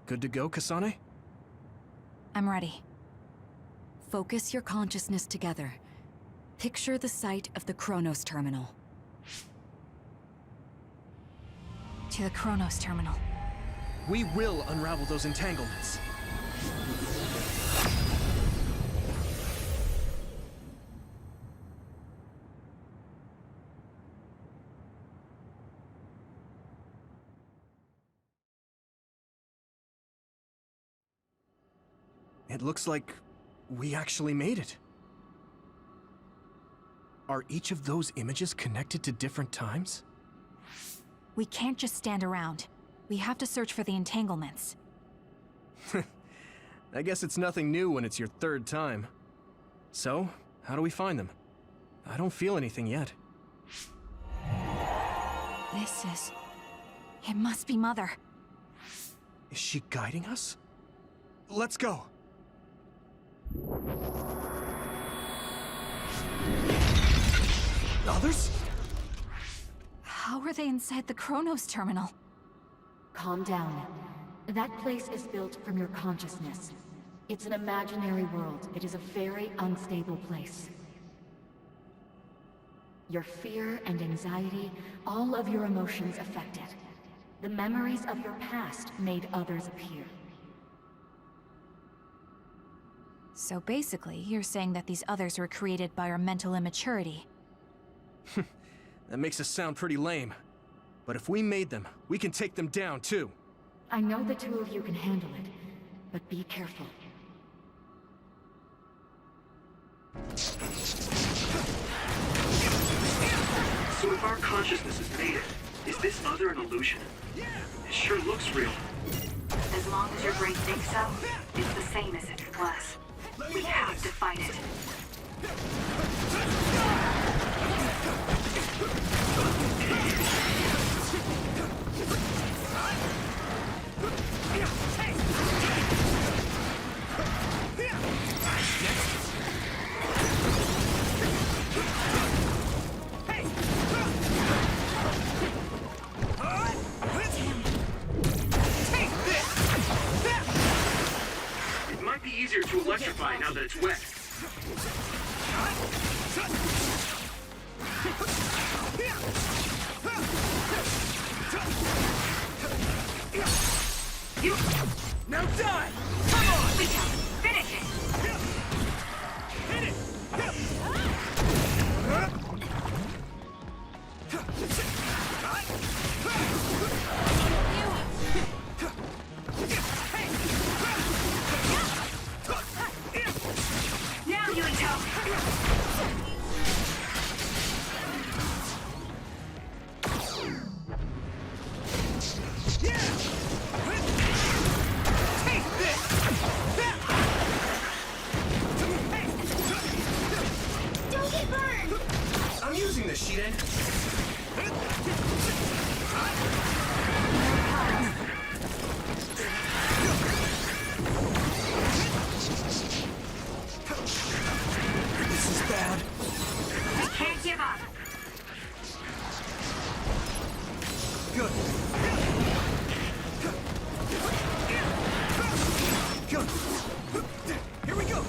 Good to go, Kasane? I'm ready. Focus your consciousness together. Picture the site of the Chronos Terminal. To the Chronos Terminal. We will unravel those entanglements. It looks like we actually made it. Are each of those images connected to different times? We can't just stand around. We have to search for the entanglements. I guess it's nothing new when it's your third time. So, how do we find them? I don't feel anything yet. It must be Mother. Is she guiding us? Let's go! Others? How are they inside the Chronos Terminal? Calm down. That place is built from your consciousness. It's an imaginary world. It is a very unstable place. Your fear and anxiety, all of your emotions affect it. The memories of your past made others appear. So basically, you're saying that these others were created by our mental immaturity. That makes us sound pretty lame. But if we made them, we can take them down too. I know the two of you can handle it, but be careful. So if our consciousness has made it, is this other an illusion? It sure looks real. As long as your brain thinks so, it's the same as if it was. We have to fight it. It might be easier to electrify now that it's wet. Now die! Come on! Finish it! Hit it! Now, Yuito! Don't get burned! I'm using this, Shiden. This is bad. We can't give up! Good. Good. Here we go.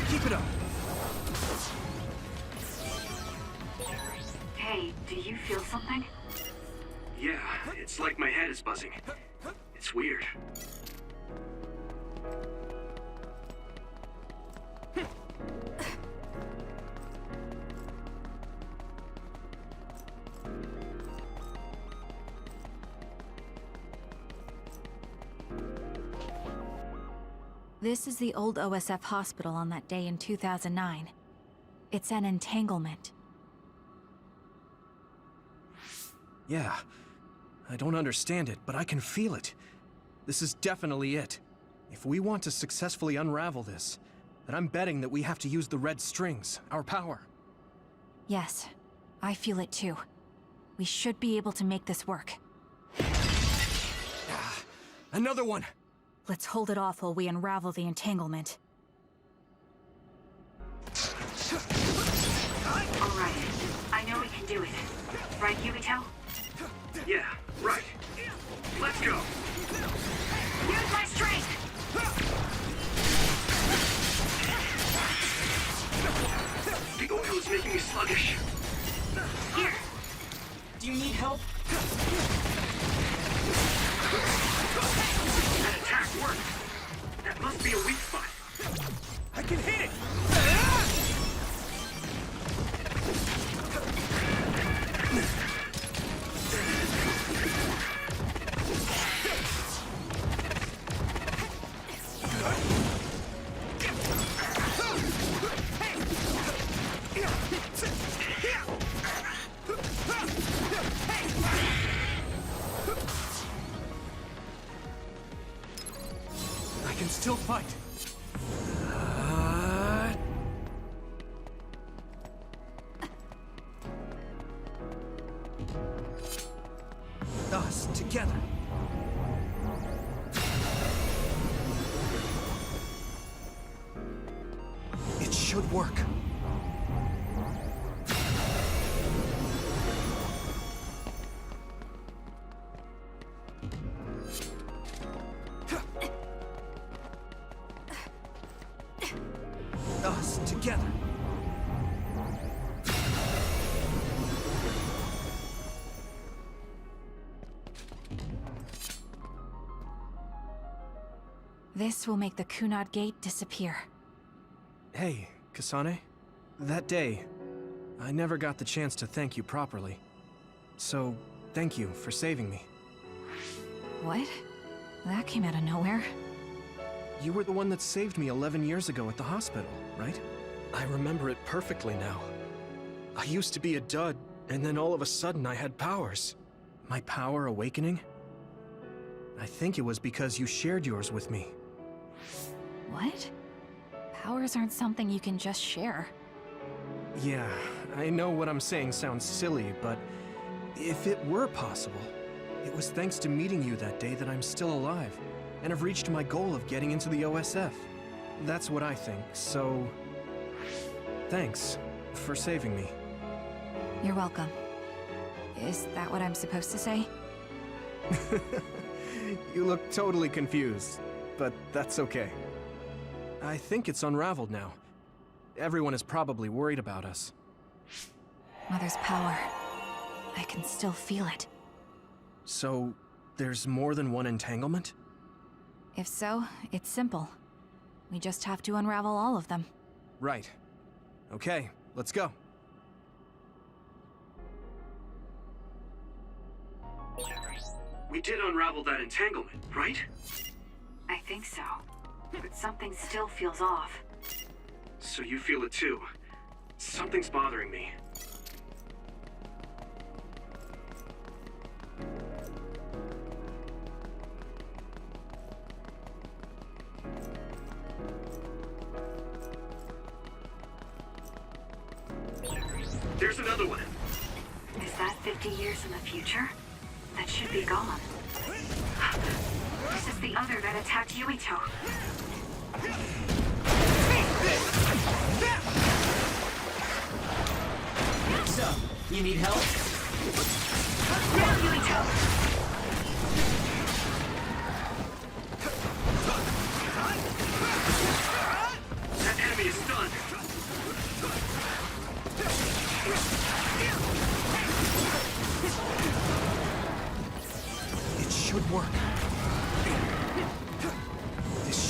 Keep it up. Hey, do you feel something? Yeah, it's like my head is buzzing. It It's weird. This is the old OSF hospital on that day in 2009. It's an entanglement. Yeah. I don't understand it, but I can feel it. This is definitely it. If we want to successfully unravel this, then I'm betting that we have to use the red strings, our power. Yes, I feel it too. We should be able to make this work. Another one! Let's hold it off while we unravel the entanglement. Alright, I know we can do it. Right, Yuito? Yeah, right. Let's go. Use my strength! The oil is making me sluggish. Here! Do you need help? That attack worked. That must be a weak spot. I can hit it! I can still fight. Us together. It should work. Us together. This will make the Kunad Gate disappear. Hey, Kasane. That day, I never got the chance to thank you properly. So, thank you for saving me. What? That came out of nowhere. You were the one that saved me 11 years ago at the hospital, right? I remember it perfectly now. I used to be a dud, and then all of a sudden I had powers. My power awakening? I think it was because you shared yours with me. What? Powers aren't something you can just share. Yeah, I know what I'm saying sounds silly, but if it were possible, it was thanks to meeting you that day that I'm still alive, and have reached my goal of getting into the OSF. That's what I think, so... thanks for saving me. You're welcome. Is that what I'm supposed to say? You look totally confused, but that's okay. I think it's unraveled now. Everyone is probably worried about us. Mother's power. I can still feel it. So, there's more than one entanglement? If so, it's simple. We just have to unravel all of them. Right. Okay, let's go. We did unravel that entanglement, right? I think so. But something still feels off. So you feel it too. Something's bothering me. There's another one. Is that 50 years in the future? That should be gone. This is the other that attacked Yuito. So, you need help? Now, Yuito! That enemy is stunned. It should work.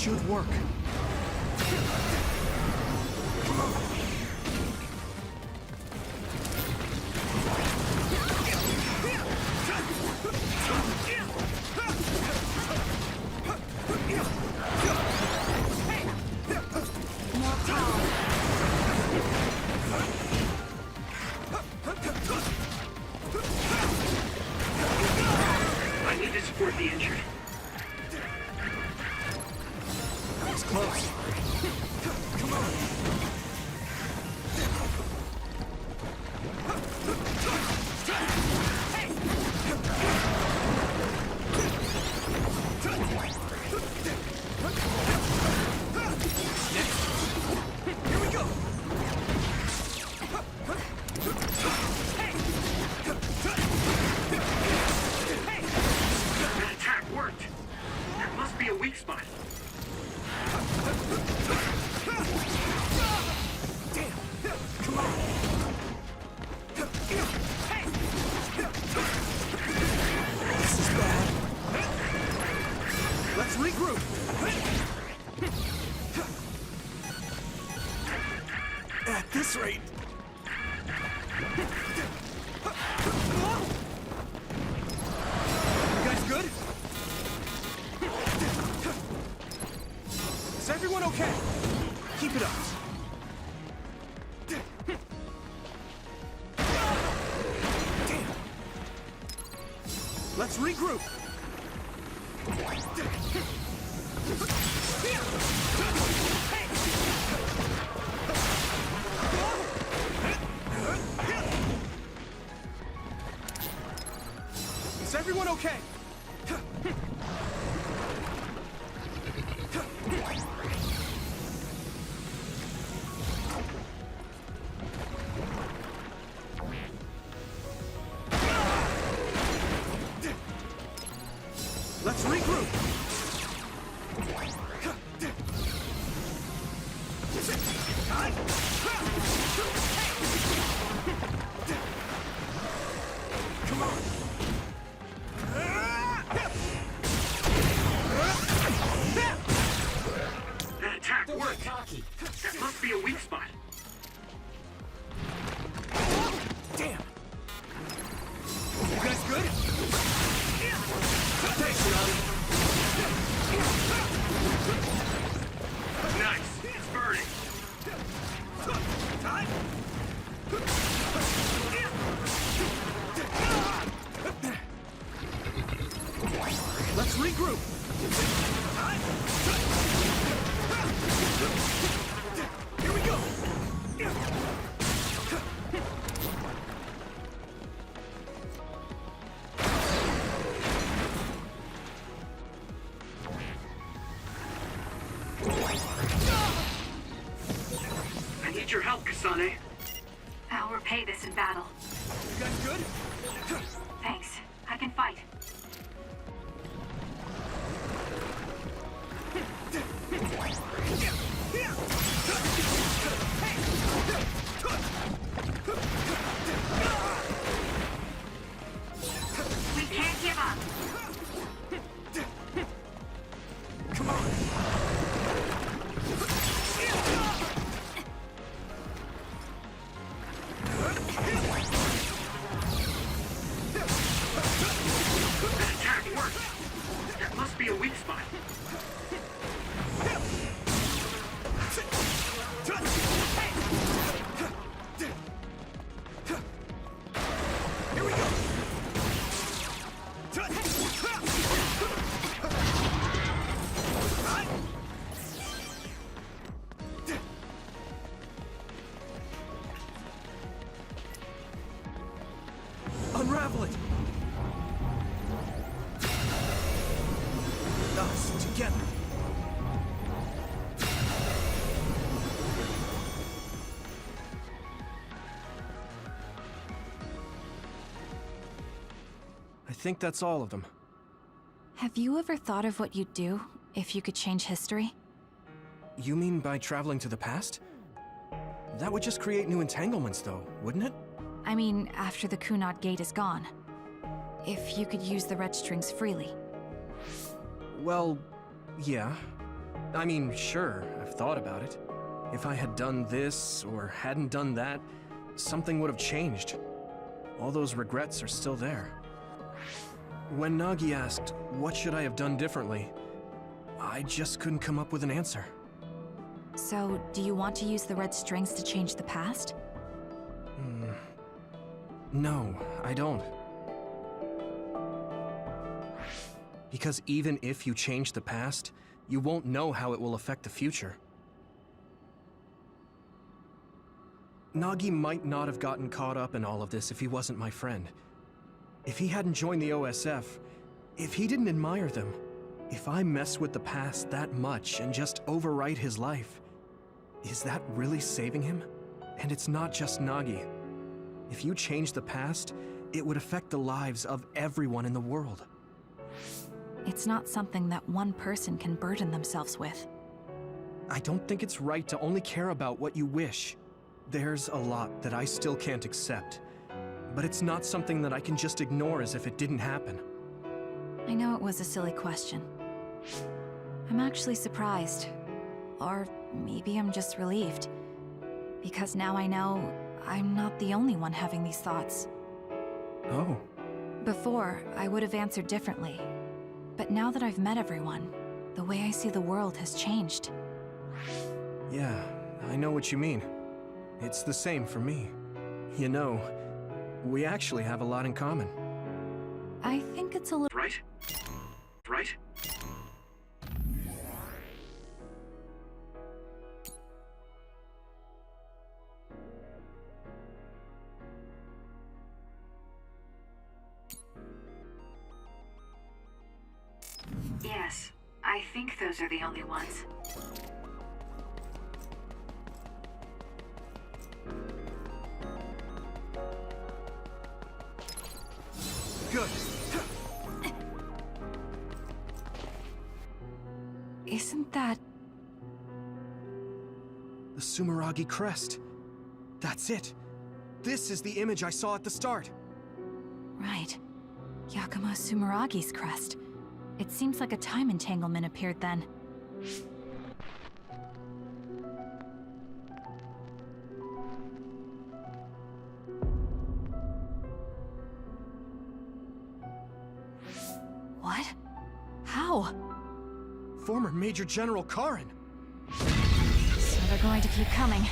should work. I need to support the injured. That was close. Come on. Here we go. That attack worked. There must be a weak spot. Damn. Come on. This is bad. Let's regroup. At this rate. You guys good? Is everyone okay? Keep it up. Damn. Let's regroup. Is everyone okay? Let's regroup. Come on. That attack Don't worked. get cocky. That must be a weak spot. Damn. You guys good? Thanks, Robbie. Nice. It's burning. Let's regroup. Here we go. I need your help, Kasane. I'll repay this in battle. You guys good? Thanks. I can fight. We can't give up. Come on. That attack worked. There must be a weak spot. Here we go. Unravel it. Us together. I think that's all of them. Have you ever thought of what you'd do if you could change history? You mean by traveling to the past? That would just create new entanglements, though, wouldn't it? I mean, after the Kunad Gate is gone. If you could use the red strings freely. Well, yeah. I mean, sure, I've thought about it. If I had done this, or hadn't done that, something would have changed. All those regrets are still there. When Nagi asked, what should I have done differently, I just couldn't come up with an answer. So, do you want to use the red strings to change the past? No, I don't. Because even if you change the past, you won't know how it will affect the future. Nagi might not have gotten caught up in all of this if he wasn't my friend. If he hadn't joined the OSF, if he didn't admire them, if I mess with the past that much and just overwrite his life, is that really saving him? And it's not just Nagi. If you change the past, it would affect the lives of everyone in the world. It's not something that one person can burden themselves with. I don't think it's right to only care about what you wish. There's a lot that I still can't accept, but it's not something that I can just ignore as if it didn't happen. I know it was a silly question. I'm actually surprised. Or maybe I'm just relieved. Because now I know I'm not the only one having these thoughts. Oh. Before, I would have answered differently. But now that I've met everyone, the way I see the world has changed. Yeah, I know what you mean. It's the same for me. You know, we actually have a lot in common. I think it's a little... Right? Right? Yes, I think those are the only ones. Good. Isn't that... The Sumeragi crest. That's it. This is the image I saw at the start. Right. Yakumo Sumeragi's crest. It seems like a time entanglement appeared then. What? How? Former Major General Karin. So they're going to keep coming.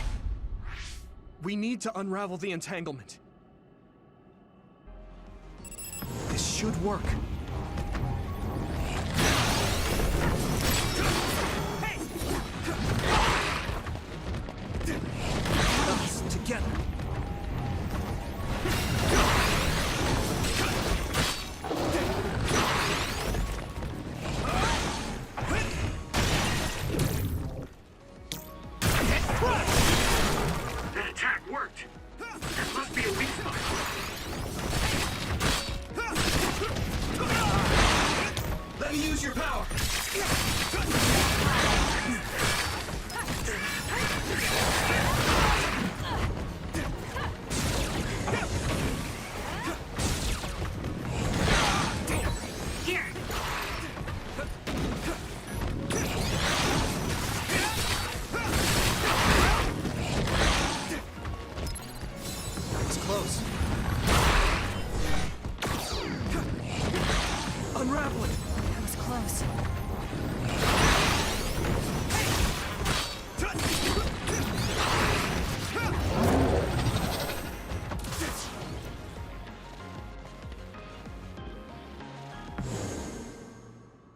We need to unravel the entanglement. This should work. Us together. That attack worked! That must be a weak spot! Let me use your power! Here! That was close. Unravel it! That was close.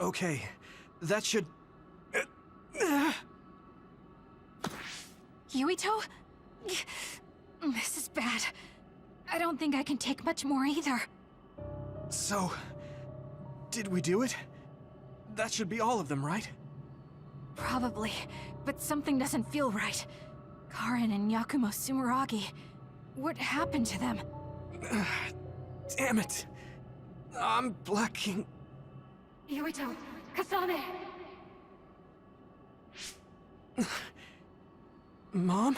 Okay, that should... Yuito? This is bad. I don't think I can take much more either. So, did we do it? That should be all of them, right? Probably, but something doesn't feel right. Karin and Yakumo Sumeragi. What happened to them? Damn it! I'm blacking... Yuito, Kasane! Mom?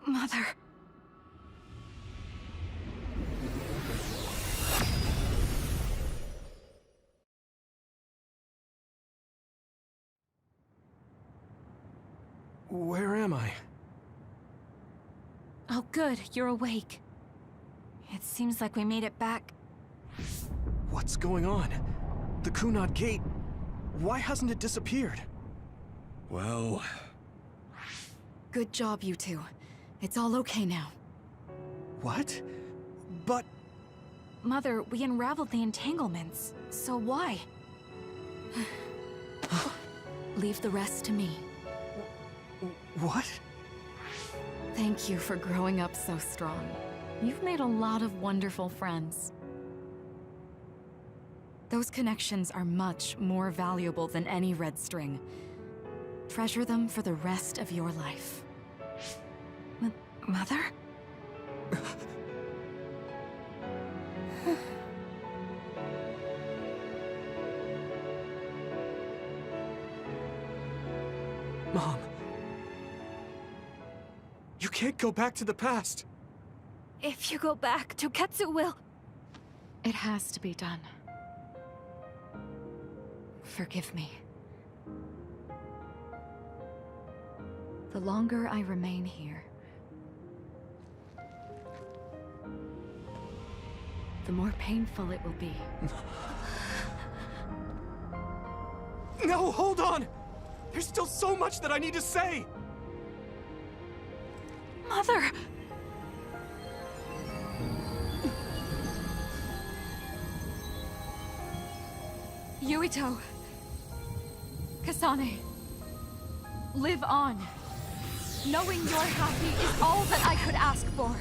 Mother... Where am I? Oh good, you're awake. It seems like we made it back. What's going on? The Kunad Gate... Why hasn't it disappeared? Well... Good job, you two. It's all okay now. What? But... Mother, we unraveled the entanglements, so why? Leave the rest to me. What? Thank you for growing up so strong. You've made a lot of wonderful friends. Those connections are much more valuable than any red string. Treasure them for the rest of your life. Mother? Mom. You can't go back to the past. If you go back, Toketsu will... It has to be done. Forgive me. The longer I remain here, the more painful it will be. No, hold on! There's still so much that I need to say! Mother! Yuito. Kasane. Live on. Knowing you're happy is all that I could ask for.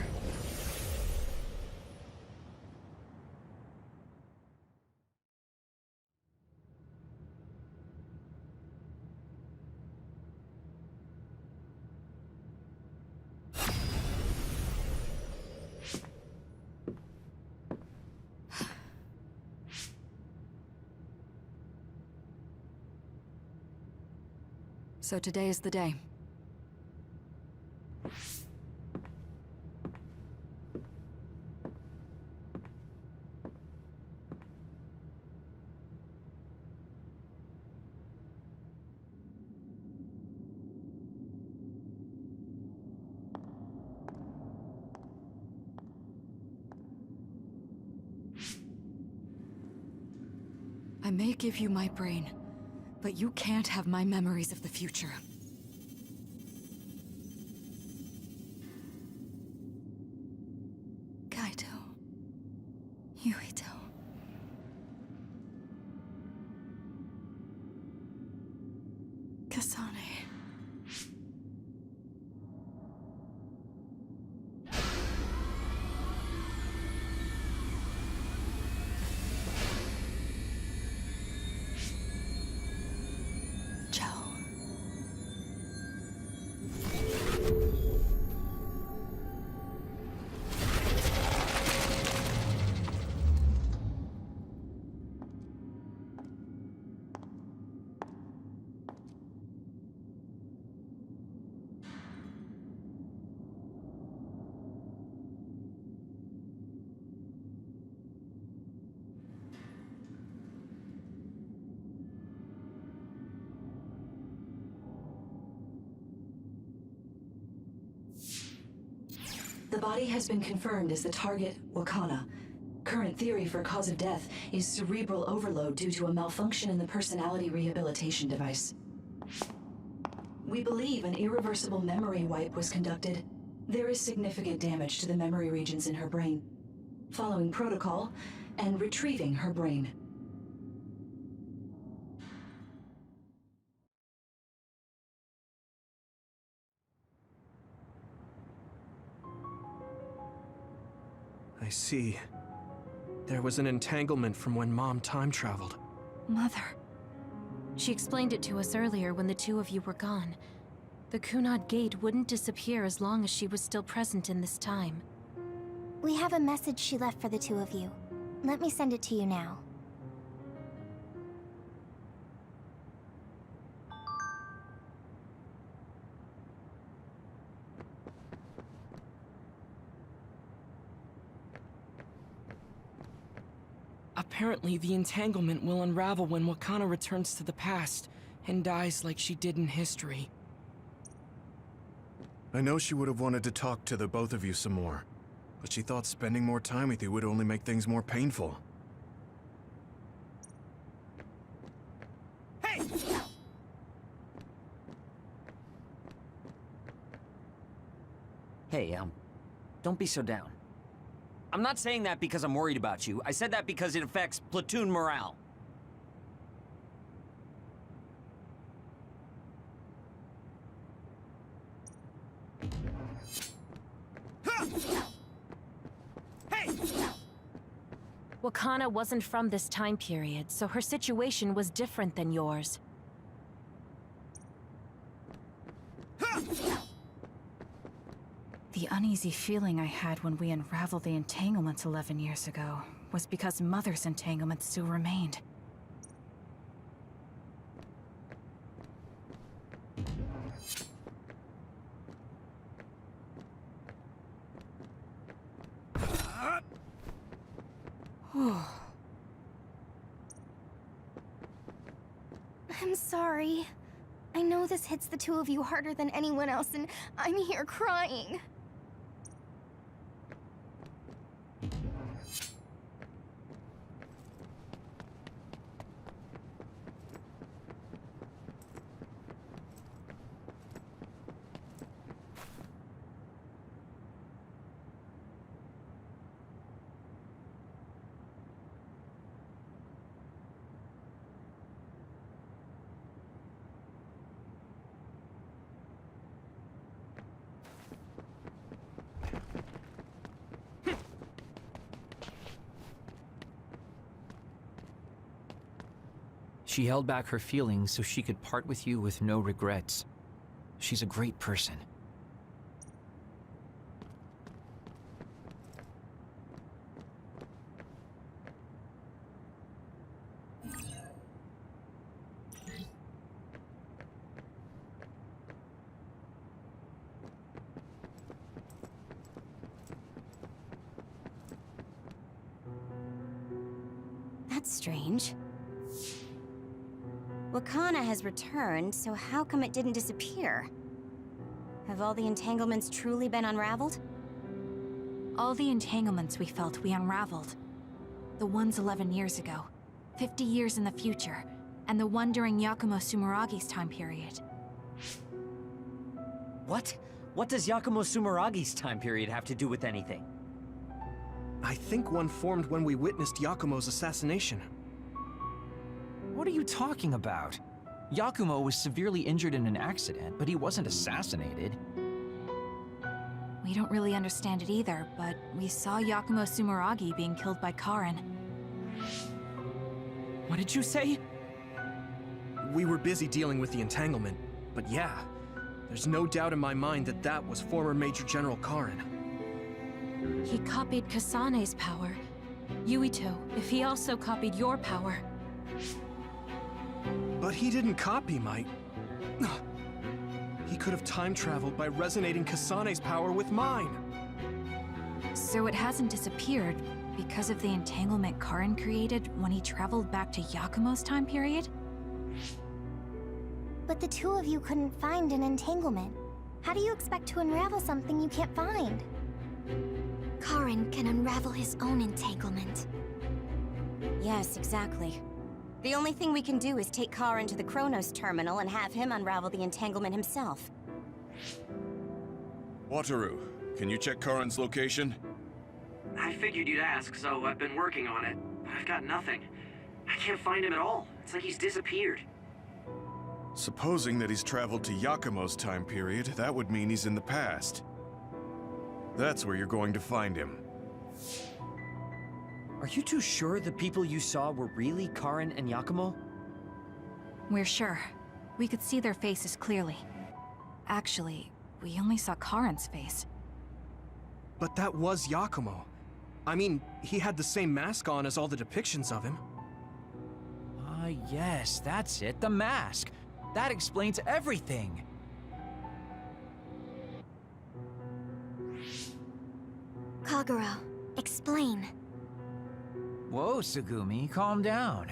So today is the day. I may give you my brain, but you can't have my memories of the future. Kaito. Yuito. Kasane. The body has been confirmed as the target, Wakana. Current theory for cause of death is cerebral overload due to a malfunction in the personality rehabilitation device. We believe an irreversible memory wipe was conducted. There is significant damage to the memory regions in her brain. Following protocol and retrieving her brain. I see. There was an entanglement from when Mom time traveled. Mother. She explained it to us earlier when the two of you were gone. The Kunad Gate wouldn't disappear as long as she was still present in this time. We have a message she left for the two of you. Let me send it to you now. Apparently, the entanglement will unravel when Wakana returns to the past and dies like she did in history. I know she would have wanted to talk to the both of you some more, but she thought spending more time with you would only make things more painful. Hey! Hey, don't be so down. I'm not saying that because I'm worried about you. I said that because it affects platoon morale. Hey! Wakana wasn't from this time period, so her situation was different than yours. The uneasy feeling I had when we unraveled the entanglements 11 years ago was because Mother's entanglements still remained. I'm sorry. I know this hits the two of you harder than anyone else, and I'm here crying. She held back her feelings so she could part with you with no regrets. She's a great person. That's strange. Wakana has returned, so how come it didn't disappear? Have all the entanglements truly been unraveled? All the entanglements we felt we unraveled. The ones 11 years ago, 50 years in the future, and the one during Yakumo Sumeragi's time period. What? What does Yakumo Sumeragi's time period have to do with anything? I think one formed when we witnessed Yakumo's assassination. What are you talking about? Yakumo was severely injured in an accident, but he wasn't assassinated. We don't really understand it either, but we saw Yakumo Sumeragi being killed by Karin. What did you say? We were busy dealing with the entanglement, but yeah, there's no doubt in my mind that that was former Major General Karin. He copied Kasane's power. Yuito, if he also copied your power. But he didn't copy my... He could have time-traveled by resonating Kasane's power with mine. So it hasn't disappeared because of the entanglement Karin created when he traveled back to Yakumo's time period? But the two of you couldn't find an entanglement. How do you expect to unravel something you can't find? Karin can unravel his own entanglement. Yes, exactly. The only thing we can do is take Karin to the Chronos terminal and have him unravel the entanglement himself. Wataru, can you check Karin's location? I figured you'd ask, so I've been working on it. But I've got nothing. I can't find him at all. It's like he's disappeared. Supposing that he's traveled to Yakumo's time period, that would mean he's in the past. That's where you're going to find him. Are you two sure the people you saw were really Karin and Yakumo? We're sure. We could see their faces clearly. Actually, we only saw Karin's face. But that was Yakumo. I mean, he had the same mask on as all the depictions of him. Ah, yes, that's it, the mask. That explains everything. Kagero, explain. Whoa, Tsugumi, calm down.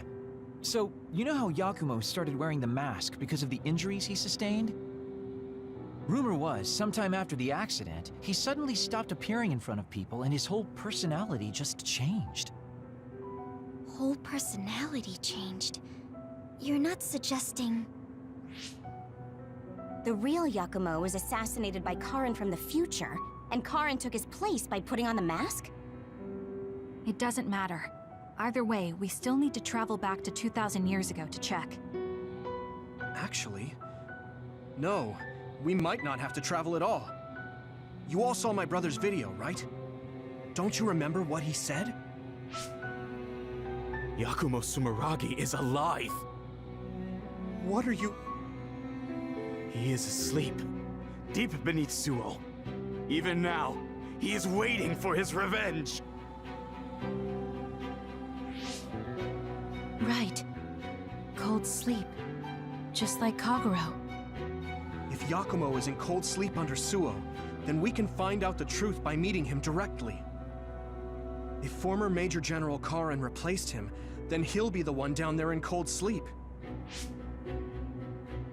So, you know how Yakumo started wearing the mask because of the injuries he sustained? Rumor was, sometime after the accident, he suddenly stopped appearing in front of people and his whole personality just changed. Whole personality changed. You're not suggesting... The real Yakumo was assassinated by Karin from the future, and Karin took his place by putting on the mask? It doesn't matter. Either way, we still need to travel back to 2,000 years ago to check. Actually, no. We might not have to travel at all. You all saw my brother's video, right? Don't you remember what he said? Yakumo Sumeragi is alive! What are you... He is asleep, deep beneath Suo. Even now, he is waiting for his revenge! Right. Cold sleep. Just like Kaguro. If Yakumo is in cold sleep under Suo, then we can find out the truth by meeting him directly. If former Major General Karin replaced him, then he'll be the one down there in cold sleep.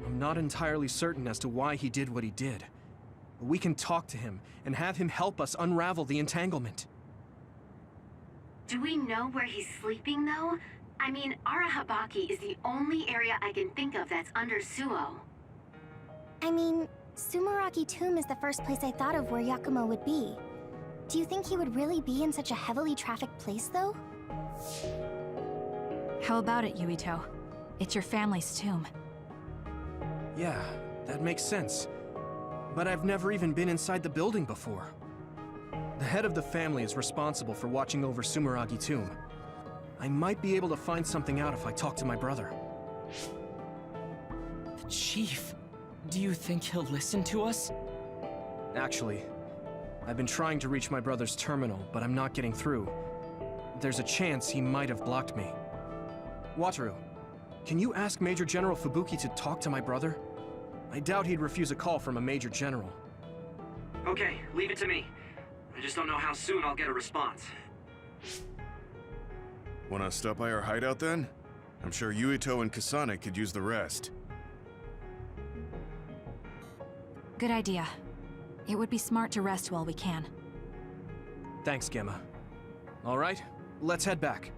I'm not entirely certain as to why he did what he did, but we can talk to him and have him help us unravel the entanglement. Do we know where he's sleeping, though? I mean, Arahabaki is the only area I can think of that's under Suo. I mean, Sumeragi Tomb is the first place I thought of where Yakumo would be. Do you think he would really be in such a heavily trafficked place, though? How about it, Yuito? It's your family's tomb. Yeah, that makes sense. But I've never even been inside the building before. The head of the family is responsible for watching over Sumeragi Tomb. I might be able to find something out if I talk to my brother. The Chief? Do you think he'll listen to us? Actually, I've been trying to reach my brother's terminal, but I'm not getting through. There's a chance he might have blocked me. Wataru, can you ask Major General Fubuki to talk to my brother? I doubt he'd refuse a call from a Major General. Okay, leave it to me. I just don't know how soon I'll get a response. Wanna stop by our hideout then? I'm sure Yuito and Kasane could use the rest. Good idea. It would be smart to rest while we can. Thanks, Gemma. All right, let's head back.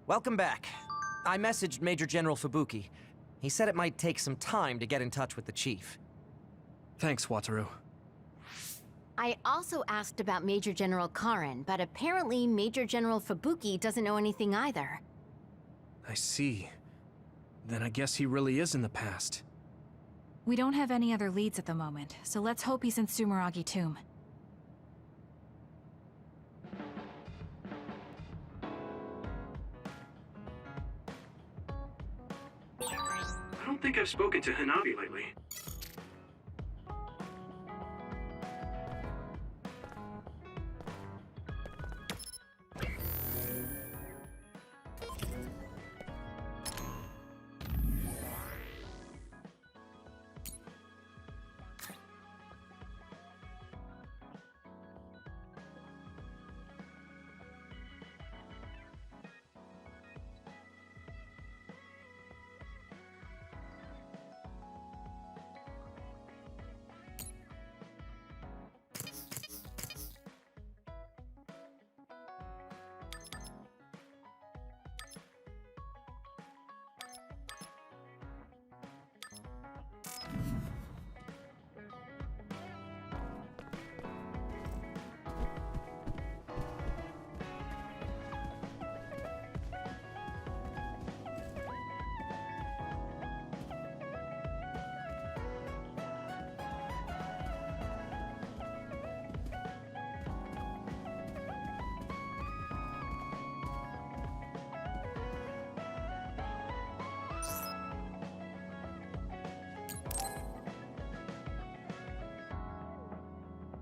Welcome back. I messaged Major General Fubuki. He said it might take some time to get in touch with the Chief. Thanks, Wataru. I also asked about Major General Karin, but apparently Major General Fubuki doesn't know anything either. I see. Then I guess he really is in the past. We don't have any other leads at the moment, so let's hope he's in Sumeragi Tomb. I don't think I've spoken to Hanabi lately.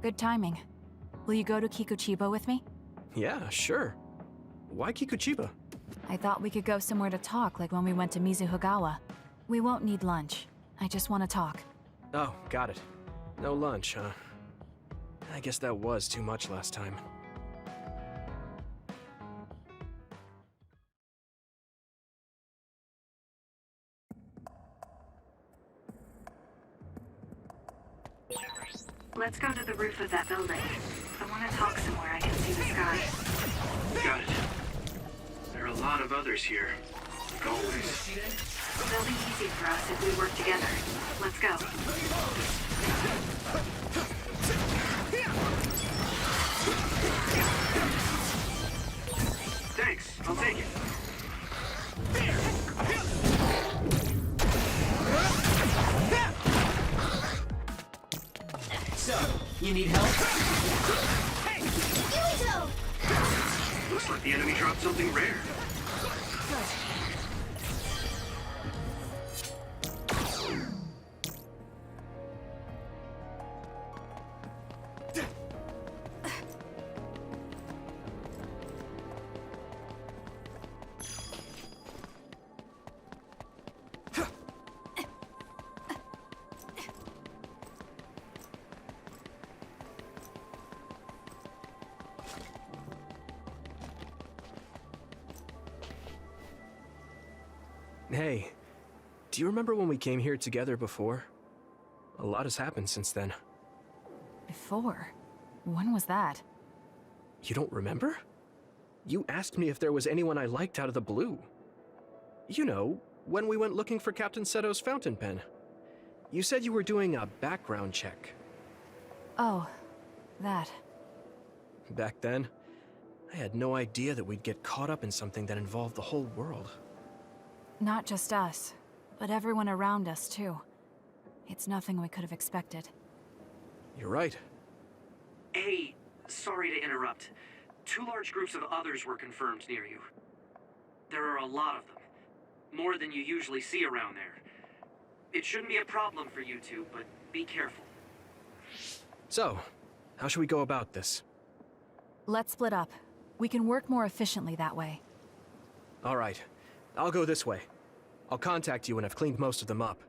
Good timing. Will you go to Kikuchiba with me? Yeah, sure. Why Kikuchiba? I thought we could go somewhere to talk, like when we went to Mizuhigawa. We won't need lunch. I just want to talk. Oh, got it. No lunch, huh? I guess that was too much last time. Let's go to the roof of that building. I want to talk somewhere I can see the sky. Got it. There are a lot of others here. Like always. They'll be easy for us if we work together. Let's go. Thanks. I'll take it. So, you need help? Hey! Yuito! Looks like the enemy dropped something rare. Hey, do you remember when we came here together before? A lot has happened since then. Before? When was that? You don't remember? You asked me if there was anyone I liked out of the blue. You know, when we went looking for Captain Seto's fountain pen. You said you were doing a background check. Oh, that. Back then, I had no idea that we'd get caught up in something that involved the whole world. Not just us, but everyone around us, too. It's nothing we could have expected. You're right. Hey, sorry to interrupt. 2 large groups of others were confirmed near you. There are a lot of them. More than you usually see around there. It shouldn't be a problem for you two, but be careful. So, how should we go about this? Let's split up. We can work more efficiently that way. All right. I'll go this way. I'll contact you when I've cleaned most of them up.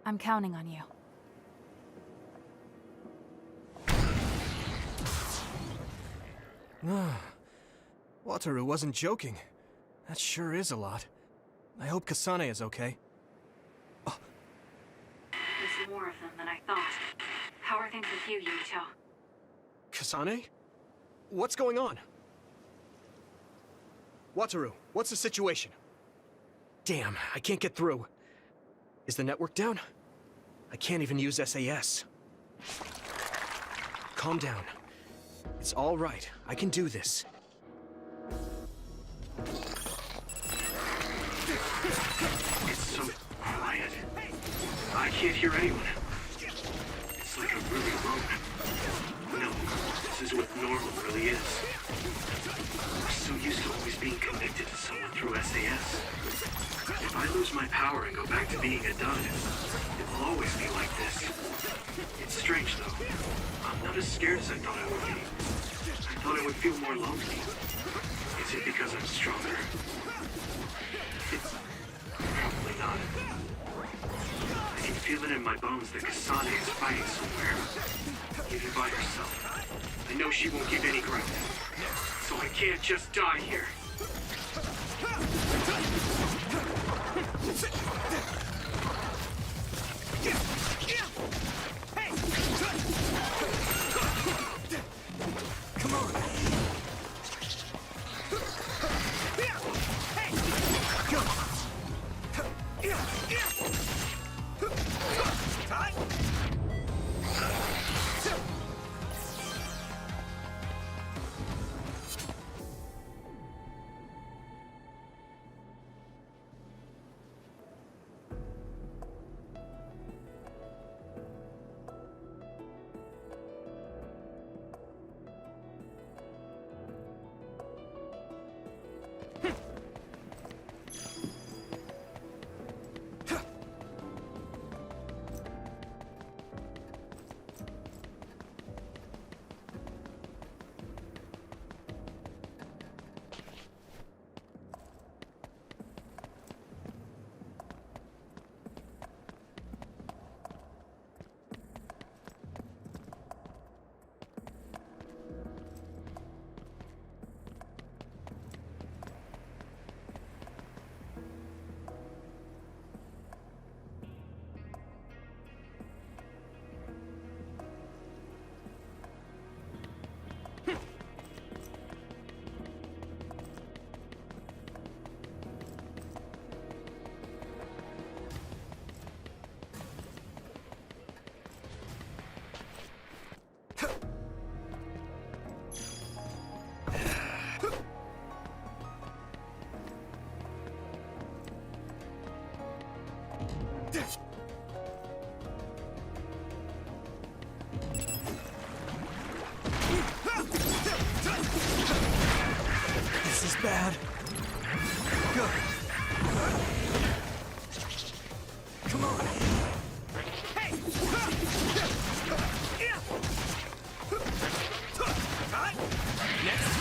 I'm counting on you. Wataru wasn't joking. That sure is a lot. I hope Kasane is okay. There's more of them than I thought. How are things with you, Yuito? Kasane? What's going on? Wataru, what's the situation? Damn, I can't get through. Is the network down? I can't even use SAS. Calm down. It's all right. I can do this. It's so quiet. I can't hear anyone. It's like I'm really alone. No, this is what normal really is. I'm so used to always being connected to someone through SAS. If I lose my power and go back to being a dud, it will always be like this. It's strange though. I'm not as scared as I thought I would be. I thought I would feel more lonely. Is it because I'm stronger? Probably not. I can feel it in my bones that Kasane is fighting somewhere. Even by herself. I know she won't give any ground. So I can't just die here. Come on. Go. This is bad. Go. Come on. Hey! Next.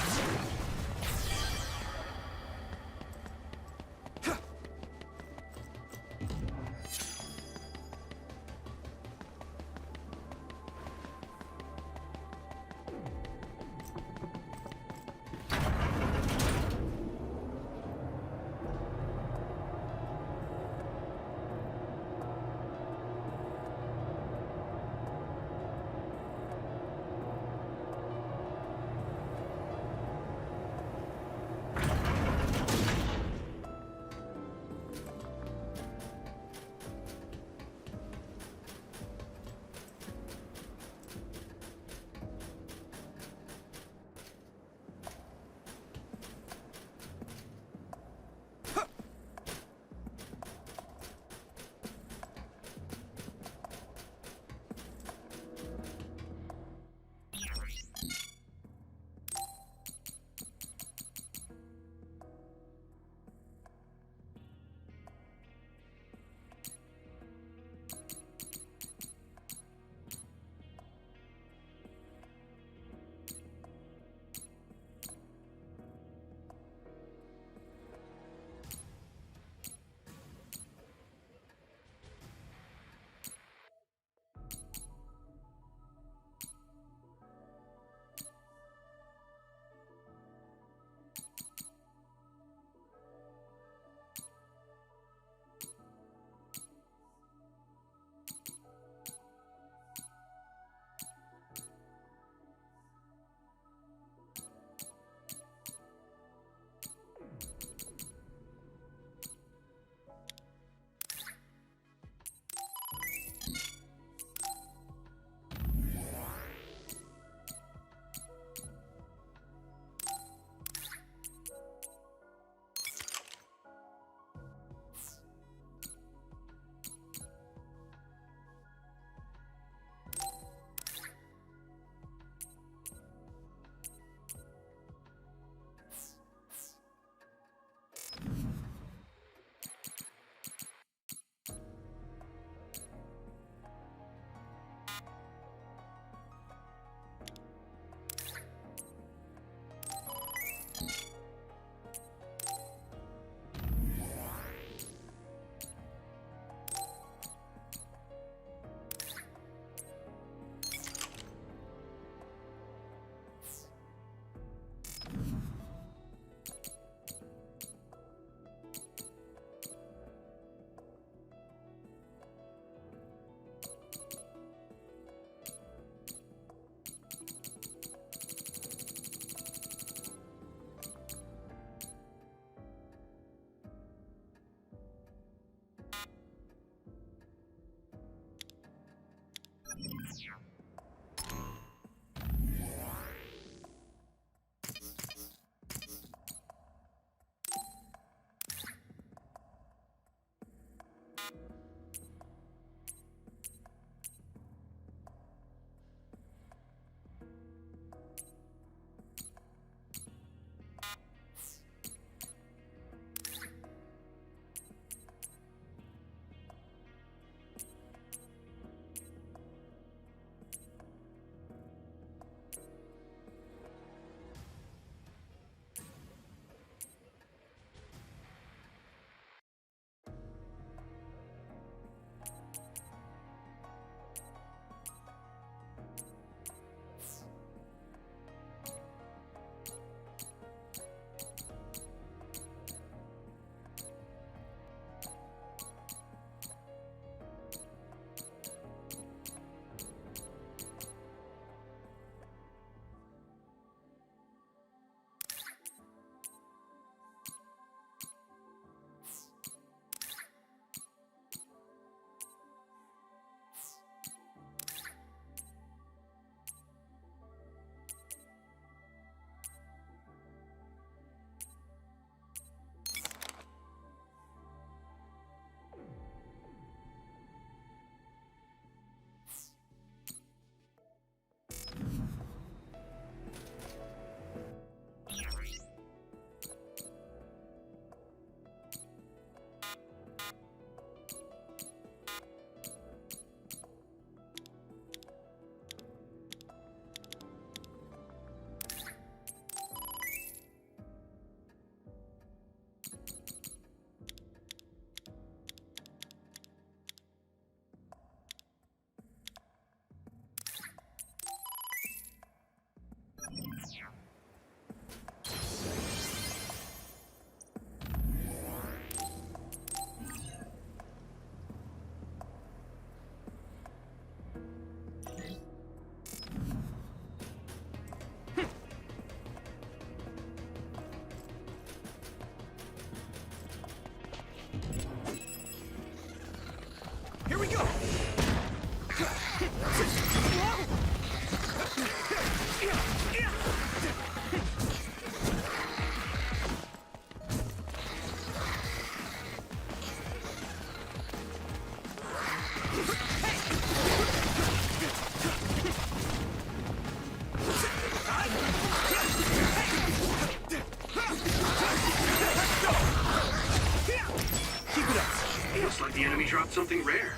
Looks like the enemy dropped something rare.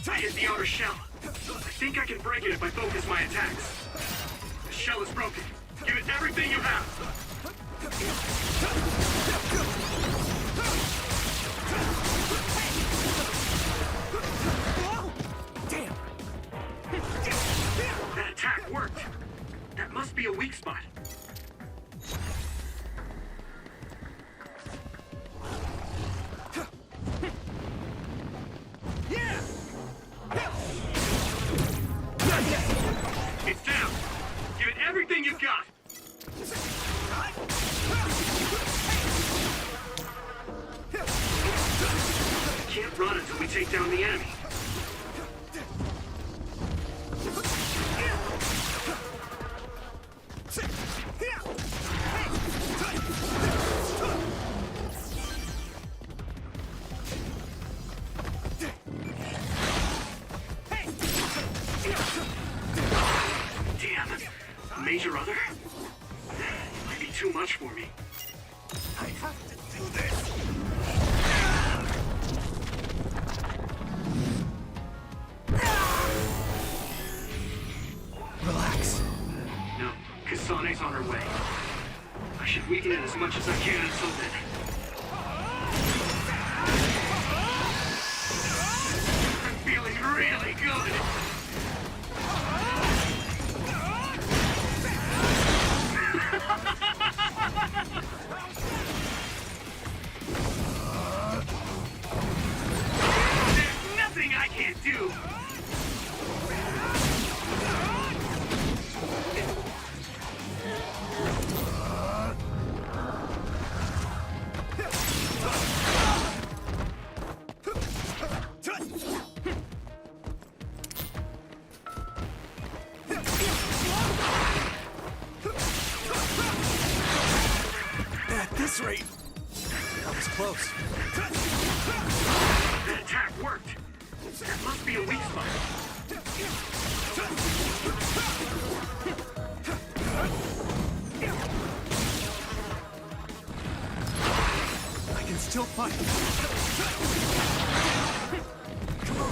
I hit the outer shell. I think I can break it if I focus my attacks. The shell is broken. Give it everything you have. Damn! That attack worked. That must be a weak spot. It's down. Give it everything you've got. Can't run until we take down the enemy. Damn. Major Other? It might be too much for me. I have to do this. Relax. No, Kasane's on her way. I should weaken it as much as I can until then. I'm feeling really good. There's nothing I can't do. At this rate, that was close. That attack worked. That must be a weak spot. I can still fight. Come on.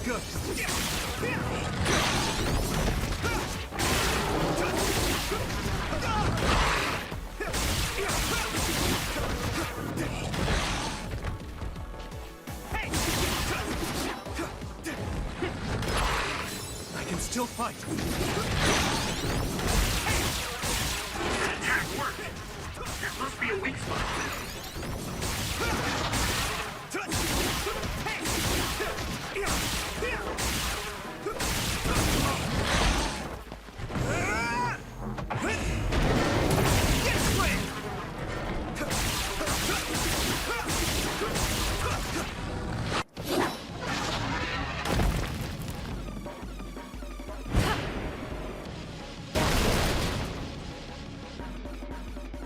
Good. I can still fight. That attack worked. That must be a weak spot.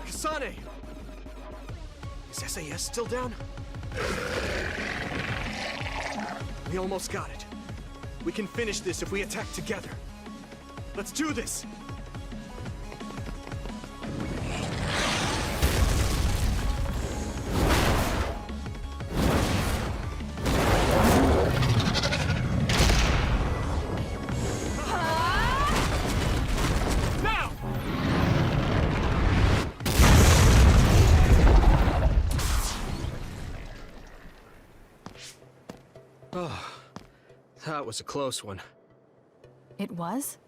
Kasane! Is SAS still down? We almost got it. We can finish this if we attack together. Let's do this! That was a close one. It was?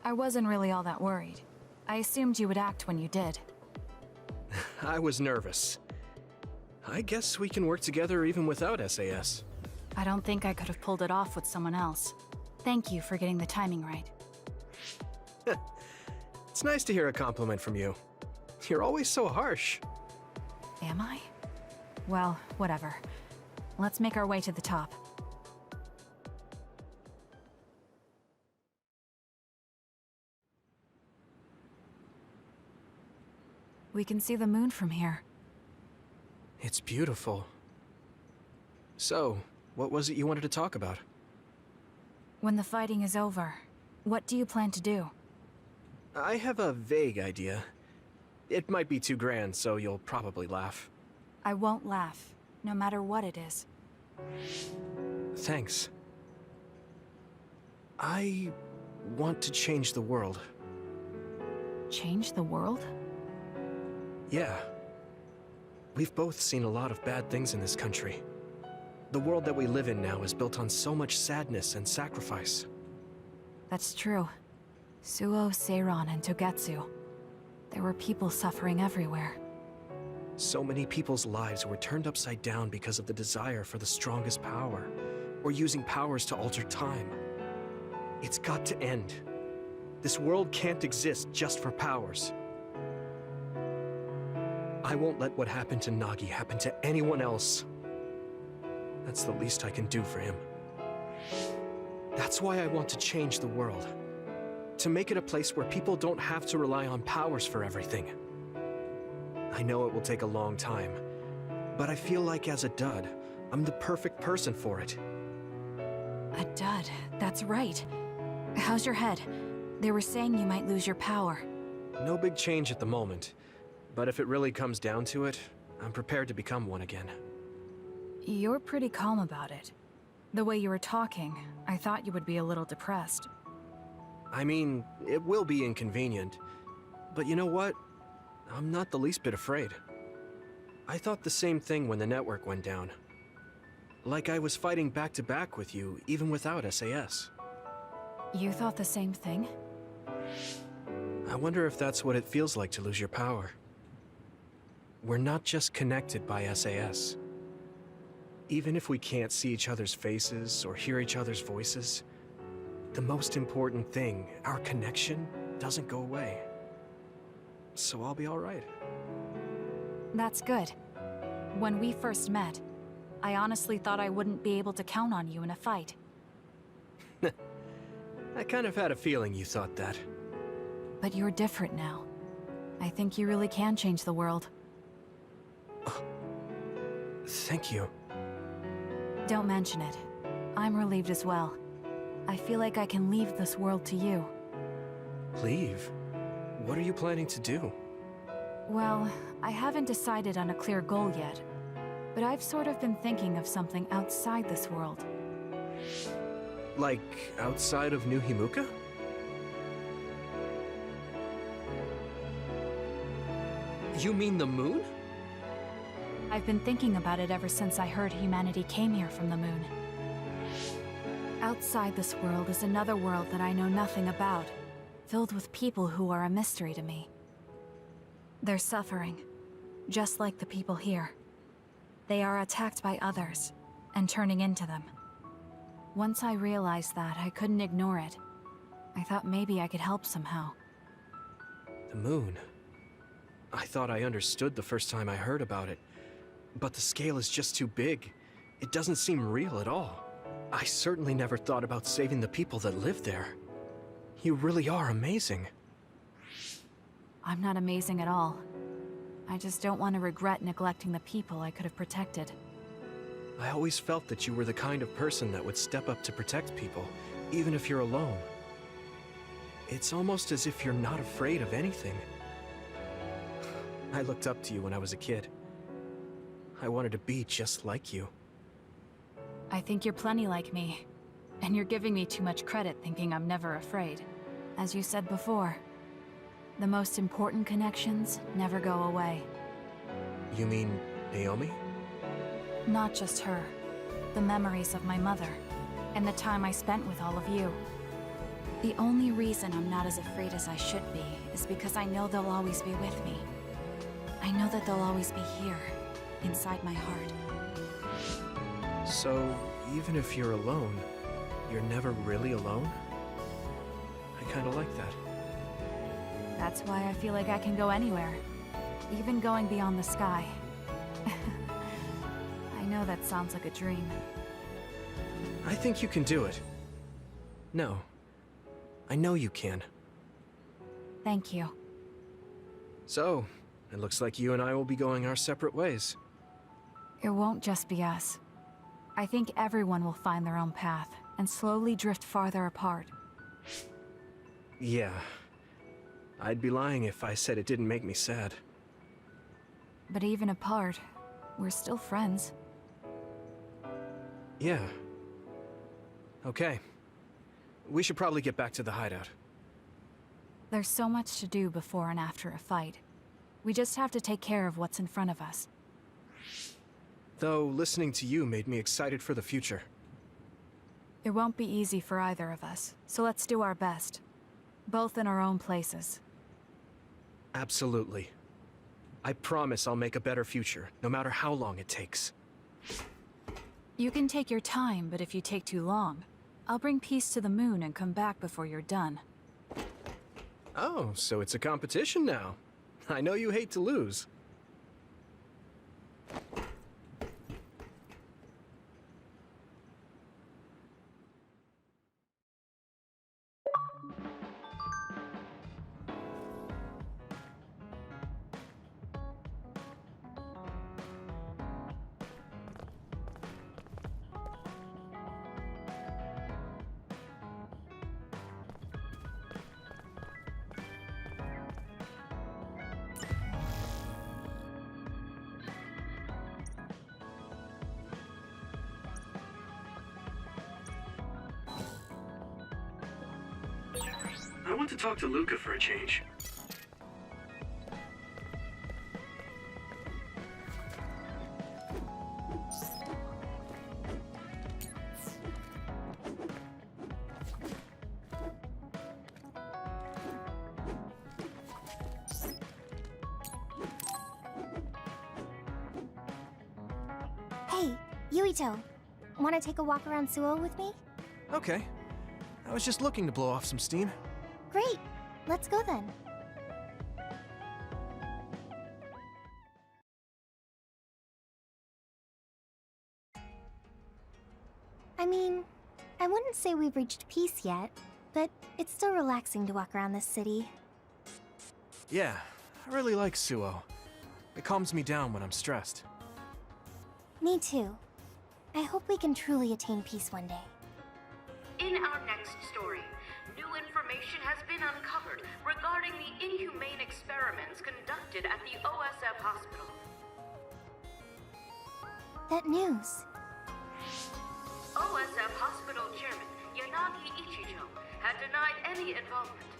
I wasn't really all that worried. I assumed you would act when you did. I was nervous. I guess we can work together even without SAS. I don't think I could have pulled it off with someone else. Thank you for getting the timing right. It's nice to hear a compliment from you. You're always so harsh. Am I? Well, whatever. Let's make our way to the top. We can see the moon from here. It's beautiful. So, what was it you wanted to talk about? When the fighting is over, what do you plan to do? I have a vague idea. It might be too grand, so you'll probably laugh. I won't laugh, no matter what it is. Thanks. I want to change the world. Change the world? Yeah. We've both seen a lot of bad things in this country. The world that we live in now is built on so much sadness and sacrifice. That's true. Suo, Seiron, and Togetsu. There were people suffering everywhere. So many people's lives were turned upside down because of the desire for the strongest power, or using powers to alter time. It's got to end. This world can't exist just for powers. I won't let what happened to Nagi happen to anyone else. That's the least I can do for him. That's why I want to change the world. To make it a place where people don't have to rely on powers for everything. I know it will take a long time, but I feel like as a dud, I'm the perfect person for it. A dud, that's right. How's your head? They were saying you might lose your power. No big change at the moment, but if it really comes down to it, I'm prepared to become one again. You're pretty calm about it. The way you were talking, I thought you would be a little depressed. I mean, it will be inconvenient, but you know what? I'm not the least bit afraid. I thought the same thing when the network went down. Like I was fighting back-to-back with you, even without SAS. You thought the same thing? I wonder if that's what it feels like to lose your power. We're not just connected by SAS. Even if we can't see each other's faces or hear each other's voices, the most important thing, our connection, doesn't go away. So I'll be all right. That's good. When we first met, I honestly thought I wouldn't be able to count on you in a fight. I kind of had a feeling you thought that. But you're different now. I think you really can change the world. Thank you. Don't mention it. I'm relieved as well. I feel like I can leave this world to you. Leave? What are you planning to do? Well, I haven't decided on a clear goal yet, but I've sort of been thinking of something outside this world. Like, outside of New Himuka? You mean the moon? I've been thinking about it ever since I heard humanity came here from the moon. Outside this world is another world that I know nothing about, filled with people who are a mystery to me. They're suffering, just like the people here. They are attacked by others, and turning into them. Once I realized that, I couldn't ignore it. I thought maybe I could help somehow. The moon? I thought I understood the first time I heard about it, but the scale is just too big. It doesn't seem real at all. I certainly never thought about saving the people that live there. You really are amazing. I'm not amazing at all. I just don't want to regret neglecting the people I could have protected. I always felt that you were the kind of person that would step up to protect people, even if you're alone. It's almost as if you're not afraid of anything. I looked up to you when I was a kid. I wanted to be just like you. I think you're plenty like me, and you're giving me too much credit thinking I'm never afraid. As you said before, the most important connections never go away. You mean Naomi? Not just her. The memories of my mother. and the time I spent with all of you. The only reason I'm not as afraid as I should be is because I know they'll always be with me. I know that they'll always be here, inside my heart. So, even if you're alone, you're never really alone? I kinda like that. That's why I feel like I can go anywhere, even going beyond the sky. I know that sounds like a dream. I think you can do it. No. I know you can. Thank you. So, it looks like you and I will be going our separate ways. It won't just be us. I think everyone will find their own path and slowly drift farther apart. Yeah. I'd be lying if I said it didn't make me sad. But even apart, we're still friends. Yeah. Okay. We should probably get back to the hideout. There's so much to do before and after a fight. We just have to take care of what's in front of us. Though, listening to you made me excited for the future. It won't be easy for either of us, so let's do our best. Both in our own places. Absolutely. I promise I'll make a better future, no matter how long it takes. You can take your time, but if you take too long, I'll bring peace to the moon and come back before you're done. Oh, so it's a competition now. I know you hate to lose. I want to talk to Luca for a change. Hey, Yuito. Want to take a walk around Suo with me? Okay. I was just looking to blow off some steam. Great. Let's go then. I mean, I wouldn't say we've reached peace yet, but it's still relaxing to walk around this city. Yeah, I really like Suo. It calms me down when I'm stressed. Me too. I hope we can truly attain peace one day. In our next story, new information has been uncovered regarding the inhumane experiments conducted at the OSF hospital. That news. OSF hospital chairman Yanagi Ichijo had denied any involvement.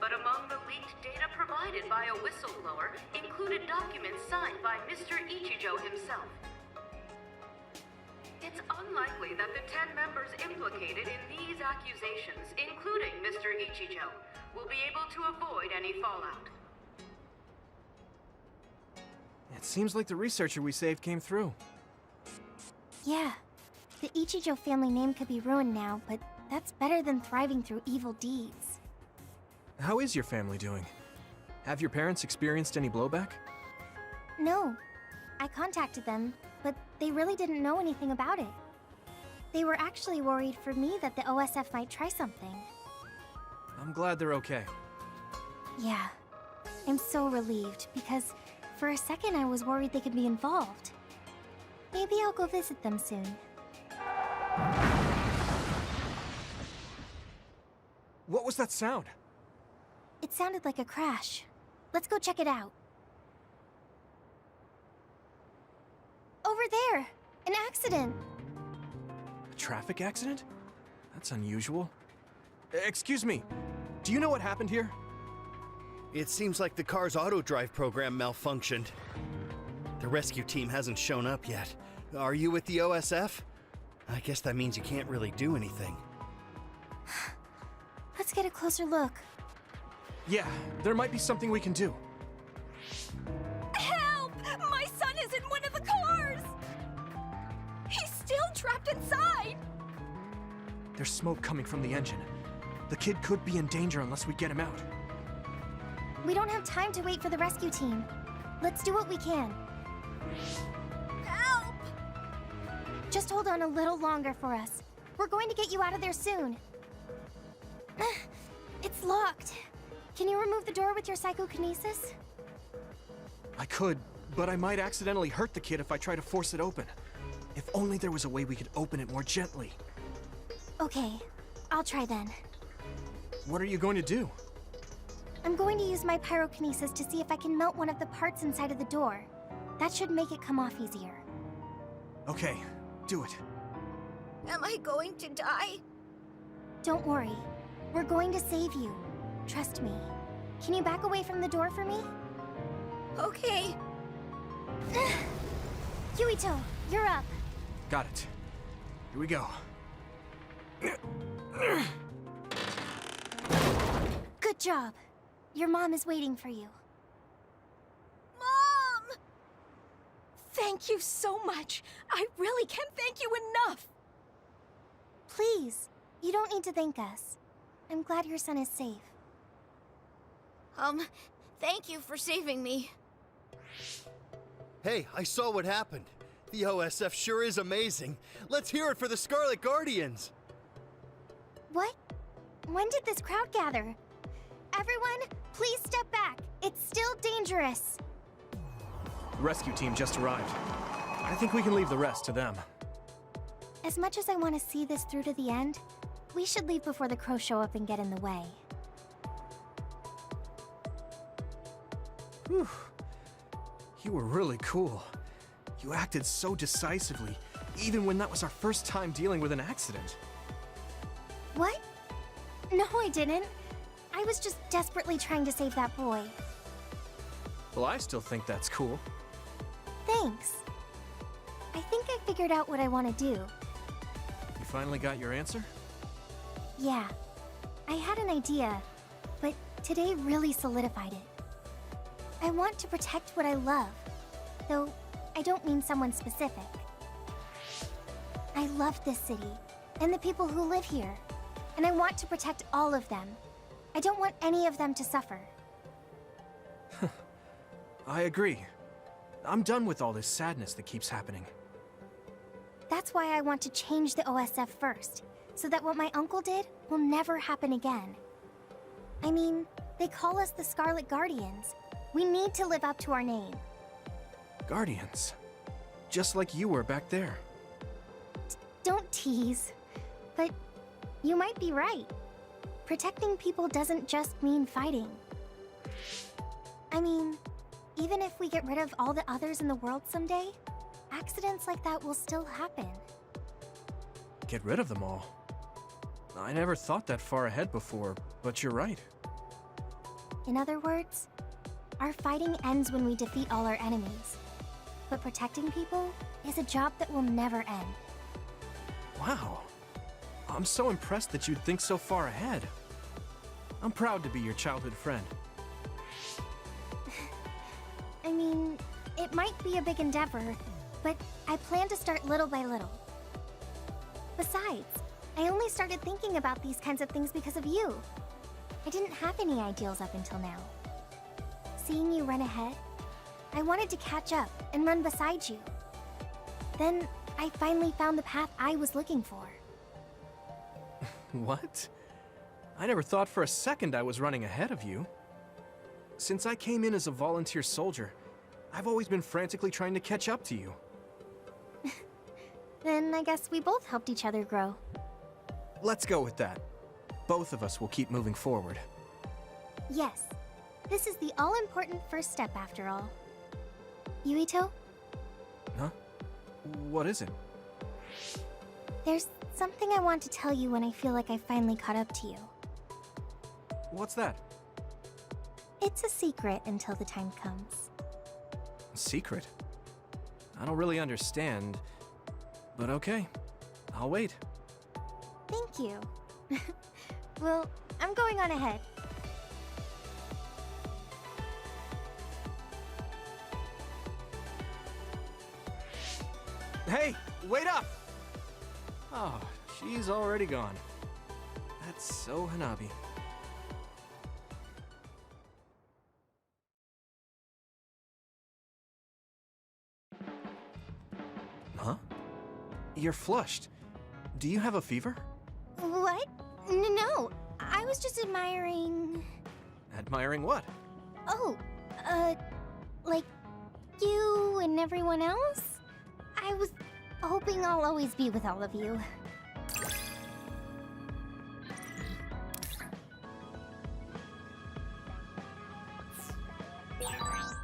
But among the leaked data provided by a whistleblower included documents signed by Mr. Ichijo himself. It's unlikely that the 10 members implicated in these accusations, including Mr. Ichijo, will be able to avoid any fallout. It seems like the researcher we saved came through. Yeah. The Ichijo family name could be ruined now, but that's better than thriving through evil deeds. How is your family doing? Have your parents experienced any blowback? No. I contacted them, but they really didn't know anything about it. They were actually worried for me that the OSF might try something. I'm glad they're okay. Yeah. I'm so relieved, because for a second I was worried they could be involved. Maybe I'll go visit them soon. What was that sound? It sounded like a crash. Let's go check it out. Over there! An accident! A traffic accident? That's unusual. Excuse me, do you know what happened here? It seems like the car's auto-drive program malfunctioned. The rescue team hasn't shown up yet. Are you with the OSF? I guess that means you can't really do anything. Let's get a closer look. Yeah, there might be something we can do. Help! My son is in one of the cars! He's still trapped inside! There's smoke coming from the engine. The kid could be in danger unless we get him out. We don't have time to wait for the rescue team. Let's do what we can. Help! Just hold on a little longer for us. We're going to get you out of there soon. It's locked. Can you remove the door with your psychokinesis? I could, but I might accidentally hurt the kid if I try to force it open. If only there was a way we could open it more gently. Okay, I'll try then. What are you going to do? I'm going to use my pyrokinesis to see if I can melt one of the parts inside of the door. That should make it come off easier. Okay, do it. Am I going to die? Don't worry. We're going to save you. Trust me. Can you back away from the door for me? Okay. Yuito, you're up. Got it. Here we go. Good job. Your mom is waiting for you. Mom! Thank you so much. I really can't thank you enough. Please, you don't need to thank us. I'm glad your son is safe. Thank you for saving me. Hey, I saw what happened. The OSF sure is amazing. Let's hear it for the Scarlet Guardians. What? When did this crowd gather? Everyone, please step back. It's still dangerous. The rescue team just arrived. I think we can leave the rest to them. As much as I want to see this through to the end, we should leave before the crows show up and get in the way. Whew. You were really cool. You acted so decisively, even when that was our first time dealing with an accident. What? No, I didn't. I was just desperately trying to save that boy. Well, I still think that's cool. Thanks. I think I figured out what I want to do. You finally got your answer? Yeah. I had an idea, but today really solidified it. I want to protect what I love, though I don't mean someone specific. I love this city, and the people who live here, and I want to protect all of them. I don't want any of them to suffer. I agree. I'm done with all this sadness that keeps happening. That's why I want to change the OSF first, so that what my uncle did will never happen again. I mean, they call us the Scarlet Guardians. We need to live up to our name. Guardians. Just like you were back there. Don't tease. But you might be right. Protecting people doesn't just mean fighting. I mean, even if we get rid of all the others in the world someday, accidents like that will still happen. Get rid of them all. I never thought that far ahead before, but you're right. In other words, our fighting ends when we defeat all our enemies. But protecting people is a job that will never end. Wow. I'm so impressed that you'd think so far ahead. I'm proud to be your childhood friend. I mean, it might be a big endeavor, but I plan to start little by little. Besides, I only started thinking about these kinds of things because of you. I didn't have any ideals up until now. Seeing you run ahead, I wanted to catch up and run beside you. Then, I finally found the path I was looking for. What? I never thought for a second I was running ahead of you. Since I came in as a volunteer soldier, I've always been frantically trying to catch up to you. Then I guess we both helped each other grow. Let's go with that. Both of us will keep moving forward. Yes. This is the all-important first step after all. Yuito? Huh? What is it? There's something I want to tell you when I feel like I finally caught up to you. What's that? It's a secret until the time comes. Secret? I don't really understand, but okay. I'll wait. Thank you. Well, I'm going on ahead. Hey, wait up! Oh, she's already gone. That's so Hanabi. Huh? You're flushed. Do you have a fever? What? No, I was just admiring... Admiring what? Oh, like you and everyone else? I was hoping I'll always be with all of you.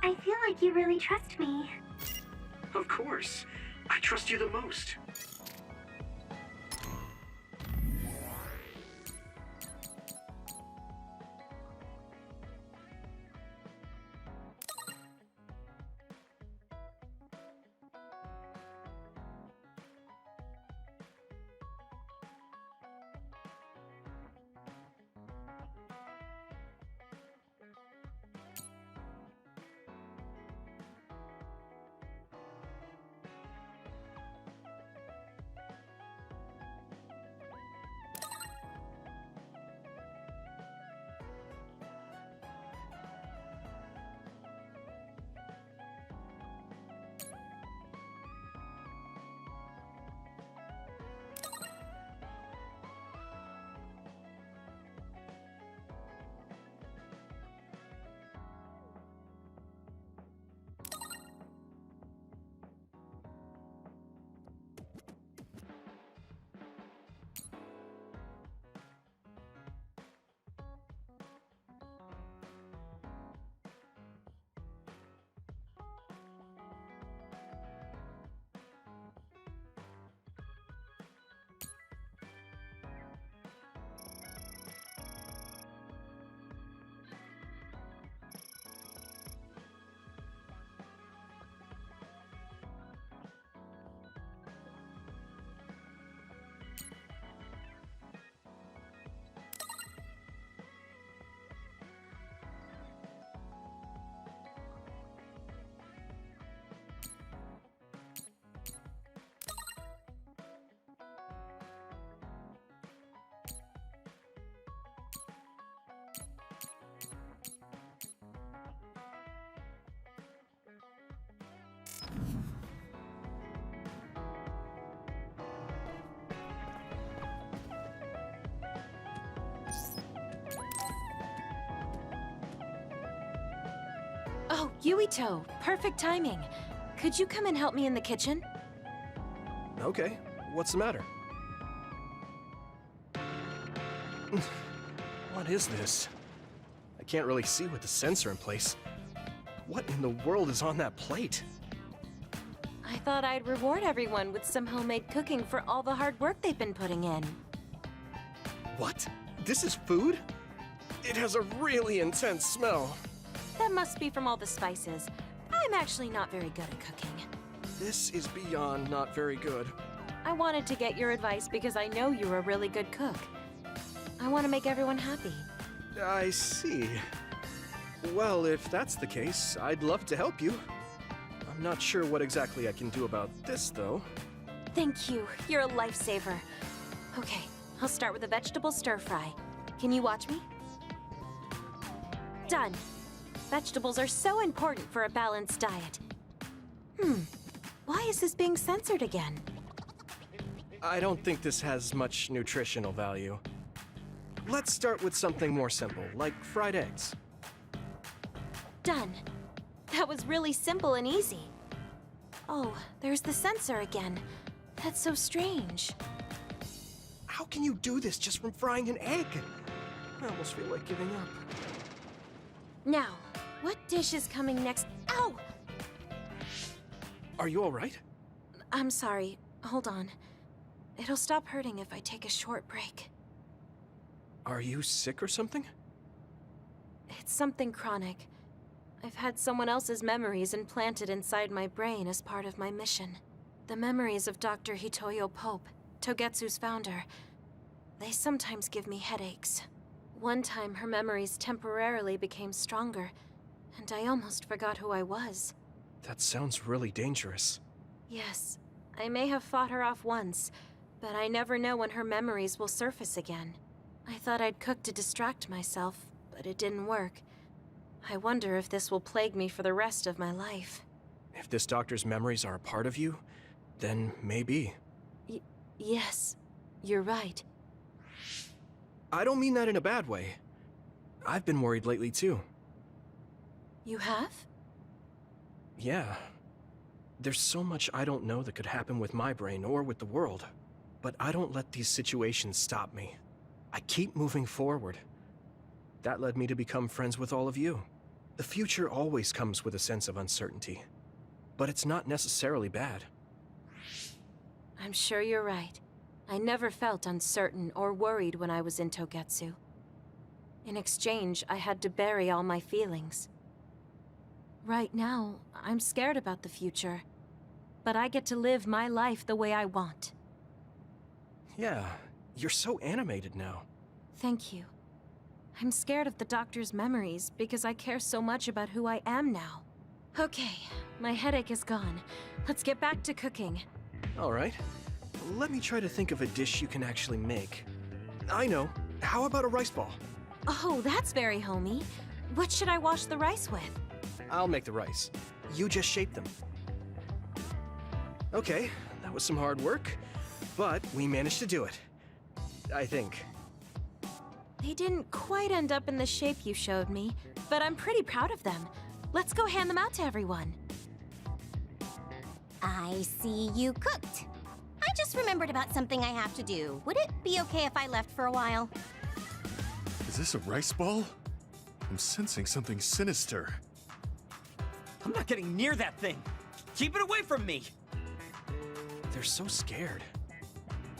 I feel like you really trust me. Of course. I trust you the most. Oh, Yuito, perfect timing. Could you come and help me in the kitchen? Okay, what's the matter? What is this? I can't really see with the sensor in place. What in the world is on that plate? I thought I'd reward everyone with some homemade cooking for all the hard work they've been putting in. What? This is food? It has a really intense smell. That must be from all the spices. I'm actually not very good at cooking. This is beyond not very good. I wanted to get your advice because I know you're a really good cook. I want to make everyone happy. I see. Well, if that's the case, I'd love to help you. I'm not sure what exactly I can do about this, though. Thank you. You're a lifesaver. Okay, I'll start with a vegetable stir-fry. Can you watch me? Done. Vegetables are so important for a balanced diet. Why is this being censored again? I don't think this has much nutritional value. Let's start with something more simple, like fried eggs. Done. That was really simple and easy. Oh, there's the censor again. That's so strange. How can you do this just from frying an egg? I almost feel like giving up. Now, what dish is coming next? Ow! Are you all right? I'm sorry. Hold on. It'll stop hurting if I take a short break. Are you sick or something? It's something chronic. I've had someone else's memories implanted inside my brain as part of my mission. The memories of Dr. Hitoyo Pope. Togetsu's founder. They sometimes give me headaches. One time, her memories temporarily became stronger, and I almost forgot who I was. That sounds really dangerous. Yes, I may have fought her off once, but I never know when her memories will surface again. I thought I'd cook to distract myself, but it didn't work. I wonder if this will plague me for the rest of my life. If this doctor's memories are a part of you, then maybe. Yes, you're right. I don't mean that in a bad way. I've been worried lately too. You have? Yeah. There's so much I don't know that could happen with my brain or with the world. But I don't let these situations stop me. I keep moving forward. That led me to become friends with all of you. The future always comes with a sense of uncertainty. But it's not necessarily bad. I'm sure you're right. I never felt uncertain or worried when I was in Togetsu. In exchange, I had to bury all my feelings. Right now, I'm scared about the future. But I get to live my life the way I want. Yeah, you're so animated now. Thank you. I'm scared of the doctor's memories because I care so much about who I am now. Okay, my headache is gone. Let's get back to cooking. All right. Let me try to think of a dish you can actually make. I know. How about a rice ball? Oh, that's very homey. What should I wash the rice with? I'll make the rice. You just shape them. Okay, that was some hard work, but we managed to do it. I think. They didn't quite end up in the shape you showed me, but I'm pretty proud of them. Let's go hand them out to everyone. I see you cooked. I just remembered about something I have to do. Would it be okay if I left for a while? Is this a rice ball? I'm sensing something sinister. I'm not getting near that thing. Keep it away from me. They're so scared.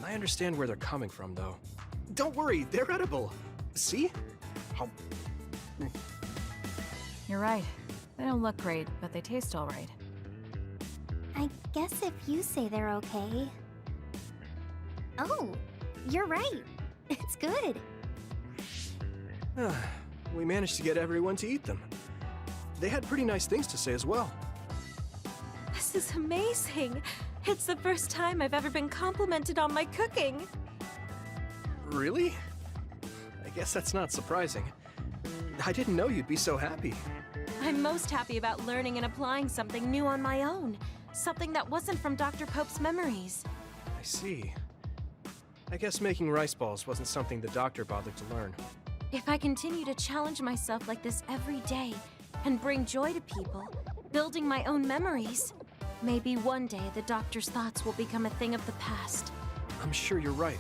I understand where they're coming from, though. Don't worry, they're edible. See? How... You're right. They don't look great, but they taste all right. I guess if you say they're okay. Oh, you're right. It's good. We managed to get everyone to eat them. They had pretty nice things to say as well. This is amazing. It's the first time I've ever been complimented on my cooking. Really? I guess that's not surprising. I didn't know you'd be so happy. I'm most happy about learning and applying something new on my own. Something that wasn't from Dr. Pope's memories. I see. I guess making rice balls wasn't something the doctor bothered to learn. If I continue to challenge myself like this every day and bring joy to people, building my own memories, maybe one day the doctor's thoughts will become a thing of the past. I'm sure you're right.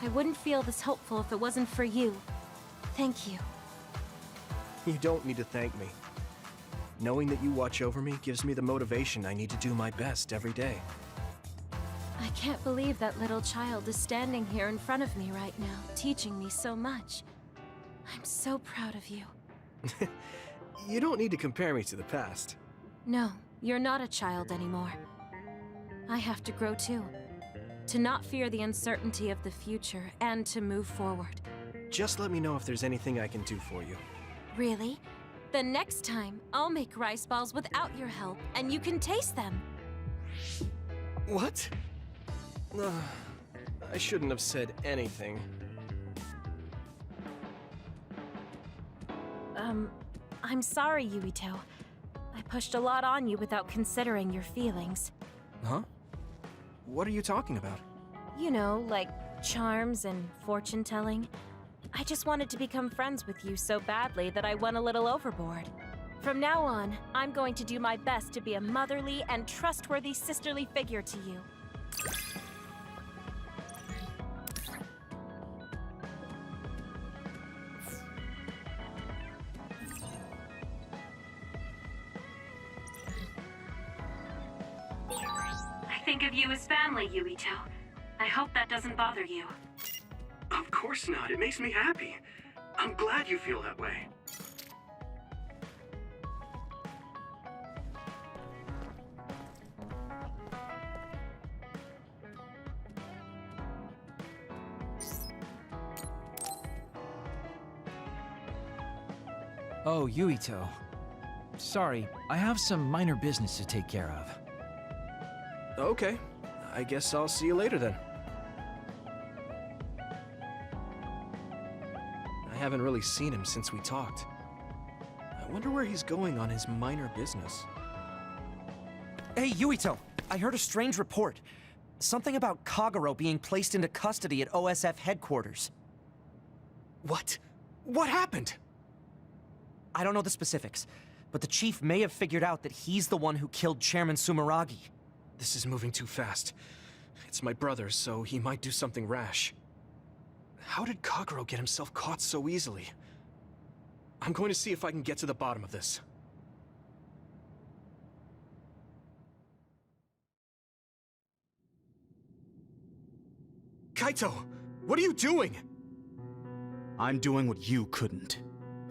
I wouldn't feel this hopeful if it wasn't for you. Thank you. You don't need to thank me. Knowing that you watch over me gives me the motivation I need to do my best every day. I can't believe that little child is standing here in front of me right now, teaching me so much. I'm so proud of you. You don't need to compare me to the past. No, you're not a child anymore. I have to grow too. To not fear the uncertainty of the future and to move forward. Just let me know if there's anything I can do for you. Really? Then next time, I'll make rice balls without your help, and you can taste them. What? I shouldn't have said anything. I'm sorry, Yuito. I pushed a lot on you without considering your feelings. Huh? What are you talking about? You know, like charms and fortune-telling. I just wanted to become friends with you so badly that I went a little overboard. From now on, I'm going to do my best to be a motherly and trustworthy sisterly figure to you. I think of you as family, Yuito. I hope that doesn't bother you. Of course not. It makes me happy. I'm glad you feel that way. Oh, Yuito. Sorry, I have some minor business to take care of. Okay. I guess I'll see you later then. I haven't really seen him since we talked. I wonder where he's going on his minor business. Hey, Yuito! I heard a strange report. Something about Kagero being placed into custody at OSF headquarters. What? What happened? I don't know the specifics, but the chief may have figured out that he's the one who killed Chairman Sumeragi. This is moving too fast. It's my brother, so he might do something rash. How did Kagero get himself caught so easily? I'm going to see if I can get to the bottom of this. Kaito! What are you doing? I'm doing what you couldn't.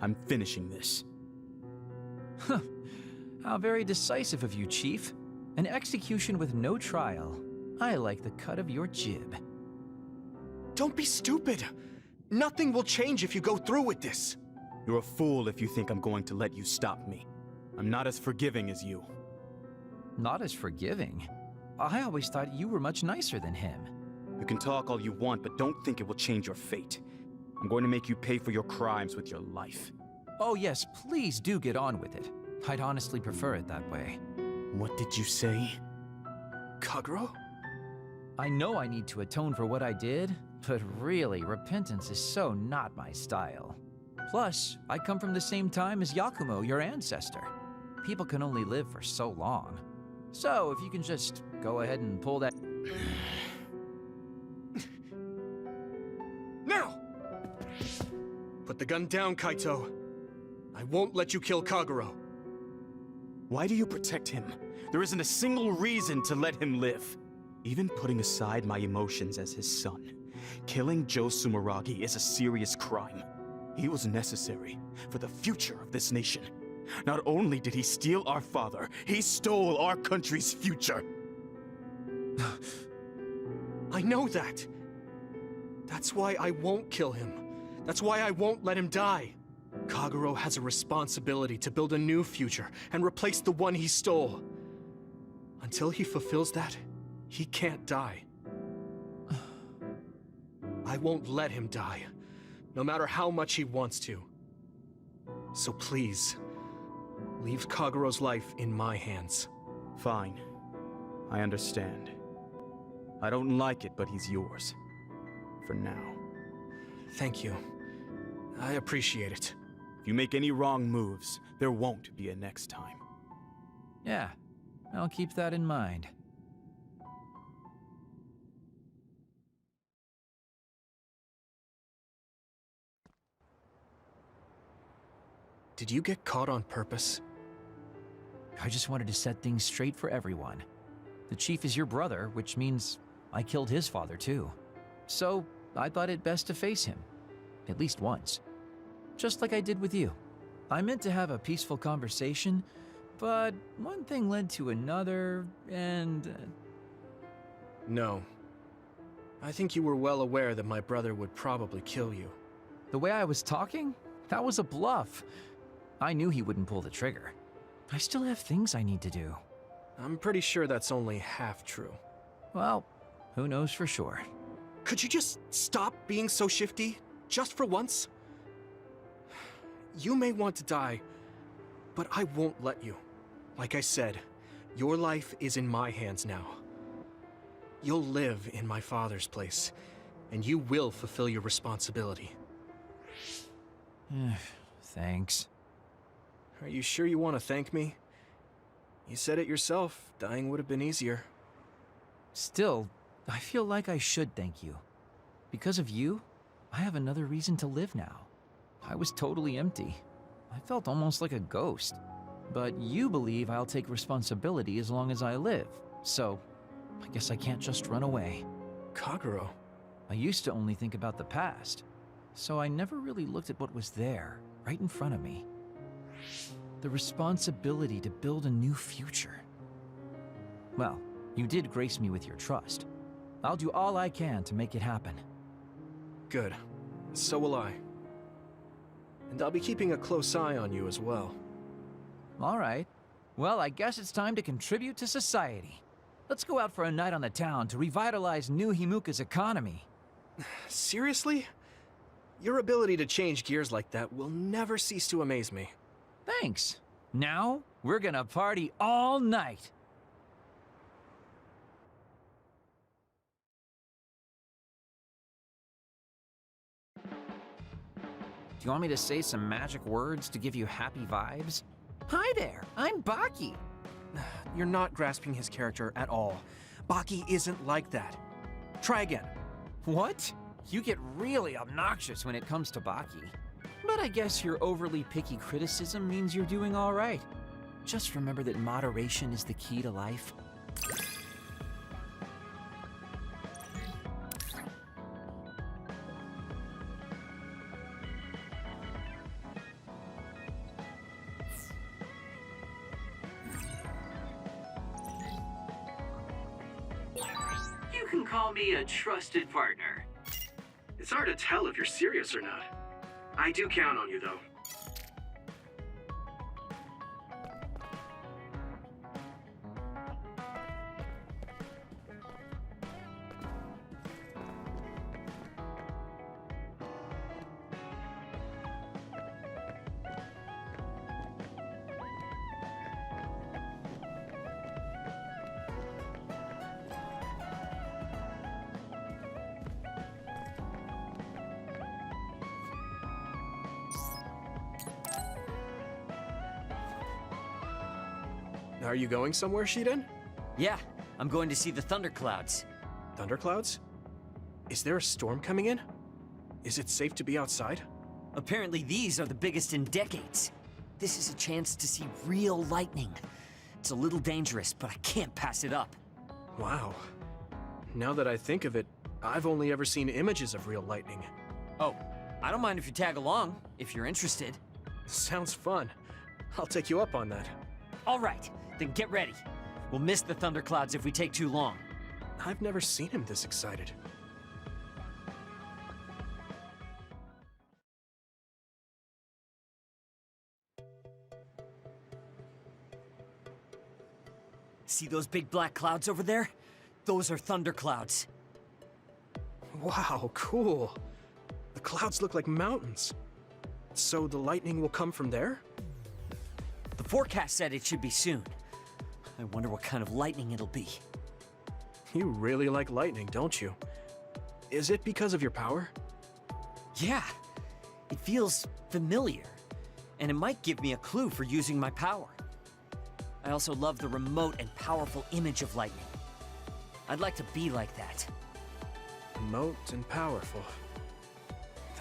I'm finishing this. Huh. How very decisive of you, Chief. An execution with no trial. I like the cut of your jib. Don't be stupid! Nothing will change if you go through with this! You're a fool if you think I'm going to let you stop me. I'm not as forgiving as you. Not as forgiving? I always thought you were much nicer than him. You can talk all you want, but don't think it will change your fate. I'm going to make you pay for your crimes with your life. Oh yes, please do get on with it. I'd honestly prefer it that way. What did you say? Kagero? I know I need to atone for what I did, but really, repentance is so not my style. Plus, I come from the same time as Yakumo, your ancestor. People can only live for so long. So, if you can just go ahead and pull that... Now! Put the gun down, Kaito. I won't let you kill Kagero. Why do you protect him? There isn't a single reason to let him live. Even putting aside my emotions as his son, killing Joe Sumeragi is a serious crime. He was necessary for the future of this nation. Not only did he steal our father, he stole our country's future. I know that. That's why I won't kill him. That's why I won't let him die. Kagero has a responsibility to build a new future and replace the one he stole. Until he fulfills that, he can't die. I won't let him die, no matter how much he wants to. So please, leave Kagero's life in my hands. Fine. I understand. I don't like it, but he's yours. For now. Thank you. I appreciate it. If you make any wrong moves, there won't be a next time. Yeah, I'll keep that in mind. Did you get caught on purpose? I just wanted to set things straight for everyone. The chief is your brother, which means I killed his father too. So, I thought it best to face him. At least once. Just like I did with you. I meant to have a peaceful conversation, but one thing led to another, and... No. I think you were well aware that my brother would probably kill you. The way I was talking? That was a bluff. I knew he wouldn't pull the trigger. I still have things I need to do. I'm pretty sure that's only half true. Well, who knows for sure. Could you just stop being so shifty? Just for once? You may want to die, but I won't let you. Like I said, your life is in my hands now. You'll live in my father's place, and you will fulfill your responsibility. Thanks. Are you sure you want to thank me? You said it yourself, dying would have been easier. Still, I feel like I should thank you. Because of you, I have another reason to live now. I was totally empty. I felt almost like a ghost. But you believe I'll take responsibility as long as I live, so I guess I can't just run away. Kagero? I used to only think about the past, so I never really looked at what was there, right in front of me. The responsibility to build a new future. Well, you did grace me with your trust. I'll do all I can to make it happen. Good. So will I. And I'll be keeping a close eye on you as well. All right. Well, I guess it's time to contribute to society. Let's go out for a night on the town to revitalize New Himuka's economy. Seriously? Your ability to change gears like that will never cease to amaze me. Thanks. Now, we're gonna party all night. Do you want me to say some magic words to give you happy vibes? Hi there, I'm Baki. You're not grasping his character at all. Baki isn't like that. Try again. What? You get really obnoxious when it comes to Baki. But I guess your overly picky criticism means you're doing all right. Just remember that moderation is the key to life. You can call me a trusted partner. It's hard to tell if you're serious or not. I do count on you, though. Are you going somewhere, Shiden? Yeah, I'm going to see the thunderclouds. Thunderclouds? Is there a storm coming in? Is it safe to be outside? Apparently these are the biggest in decades. This is a chance to see real lightning. It's a little dangerous, but I can't pass it up. Wow. Now that I think of it, I've only ever seen images of real lightning. Oh, I don't mind if you tag along, if you're interested. Sounds fun. I'll take you up on that. All right, then get ready. We'll miss the thunderclouds if we take too long. I've never seen him this excited. See those big black clouds over there? Those are thunderclouds. Wow, cool. The clouds look like mountains. So the lightning will come from there? The forecast said it should be soon. I wonder what kind of lightning it'll be. You really like lightning, don't you? Is it because of your power? Yeah, it feels familiar, and it might give me a clue for using my power. I also love the remote and powerful image of lightning. I'd like to be like that. Remote and powerful.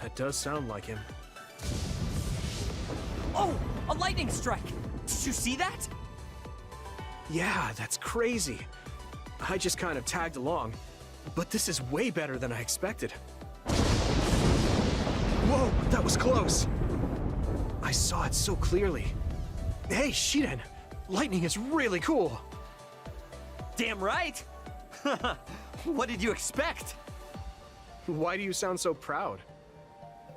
That does sound like him. Oh, a lightning strike! Did you see that? Yeah, that's crazy. I just kind of tagged along, but this is way better than I expected. Whoa, that was close. I saw it so clearly. Hey, Shiden, lightning is really cool. Damn right. What did you expect? Why do you sound so proud?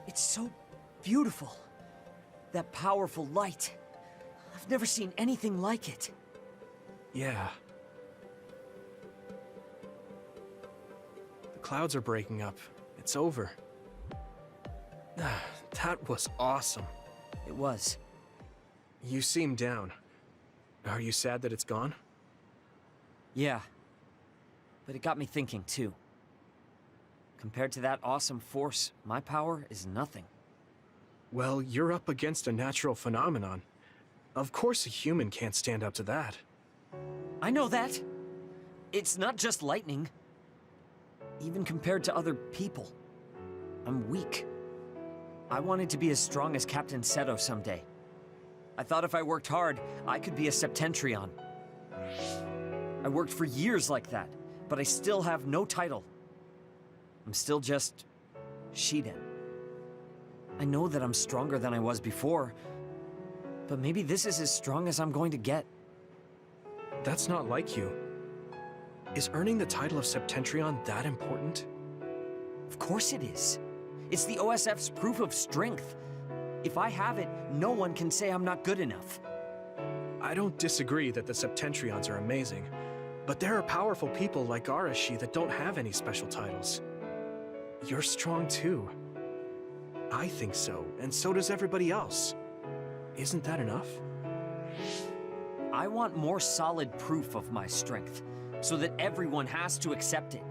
It's so beautiful. That powerful light. I've never seen anything like it. Yeah. The clouds are breaking up. It's over. That was awesome. It was. You seem down. Are you sad that it's gone? Yeah. But it got me thinking, too. Compared to that awesome force, my power is nothing. Well, you're up against a natural phenomenon. Of course a human can't stand up to that. I know that. It's not just lightning. Even compared to other people, I'm weak. I wanted to be as strong as Captain Seto someday. I thought if I worked hard, I could be a Septentrion. I worked for years like that, but I still have no title. I'm still just Shiden. I know that I'm stronger than I was before, but maybe this is as strong as I'm going to get. That's not like you. Is earning the title of Septentrion that important? Of course it is. It's the OSF's proof of strength. If I have it, no one can say I'm not good enough. I don't disagree that the Septentrions are amazing, but there are powerful people like Arashi that don't have any special titles. You're strong too. I think so, and so does everybody else. Isn't that enough? I want more solid proof of my strength, so that everyone has to accept it.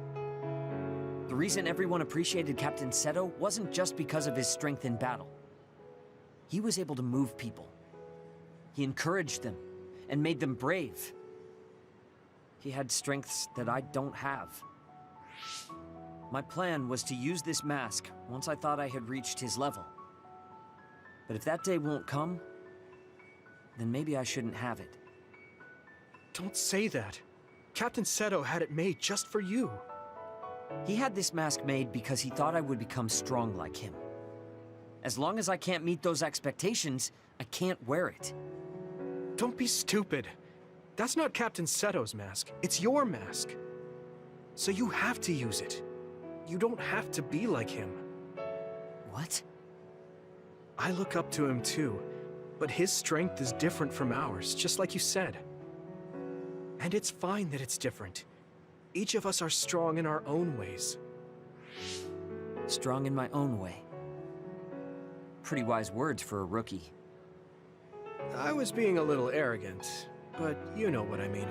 The reason everyone appreciated Captain Seto wasn't just because of his strength in battle. He was able to move people. He encouraged them, and made them brave. He had strengths that I don't have. My plan was to use this mask once I thought I had reached his level. But if that day won't come, then maybe I shouldn't have it. Don't say that. Captain Seto had it made just for you. He had this mask made because he thought I would become strong like him. As long as I can't meet those expectations, I can't wear it. Don't be stupid. That's not Captain Seto's mask. It's your mask. So you have to use it. You don't have to be like him. What? I look up to him too, but his strength is different from ours, just like you said. And it's fine that it's different. Each of us are strong in our own ways. Strong in my own way. Pretty wise words for a rookie. I was being a little arrogant, but you know what I mean.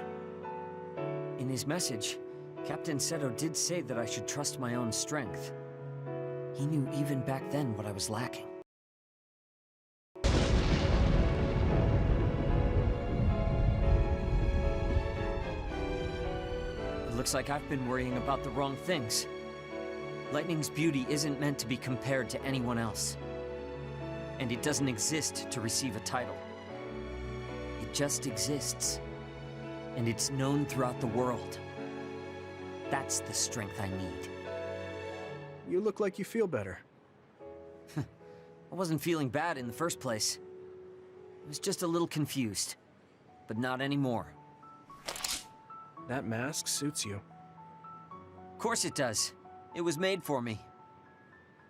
In his message, Captain Seto did say that I should trust my own strength. He knew even back then what I was lacking. It looks like I've been worrying about the wrong things. Lightning's beauty isn't meant to be compared to anyone else. And it doesn't exist to receive a title. It just exists. And it's known throughout the world. That's the strength I need. You look like you feel better. I wasn't feeling bad in the first place. I was just a little confused. But not anymore. That mask suits you. Of course it does. It was made for me.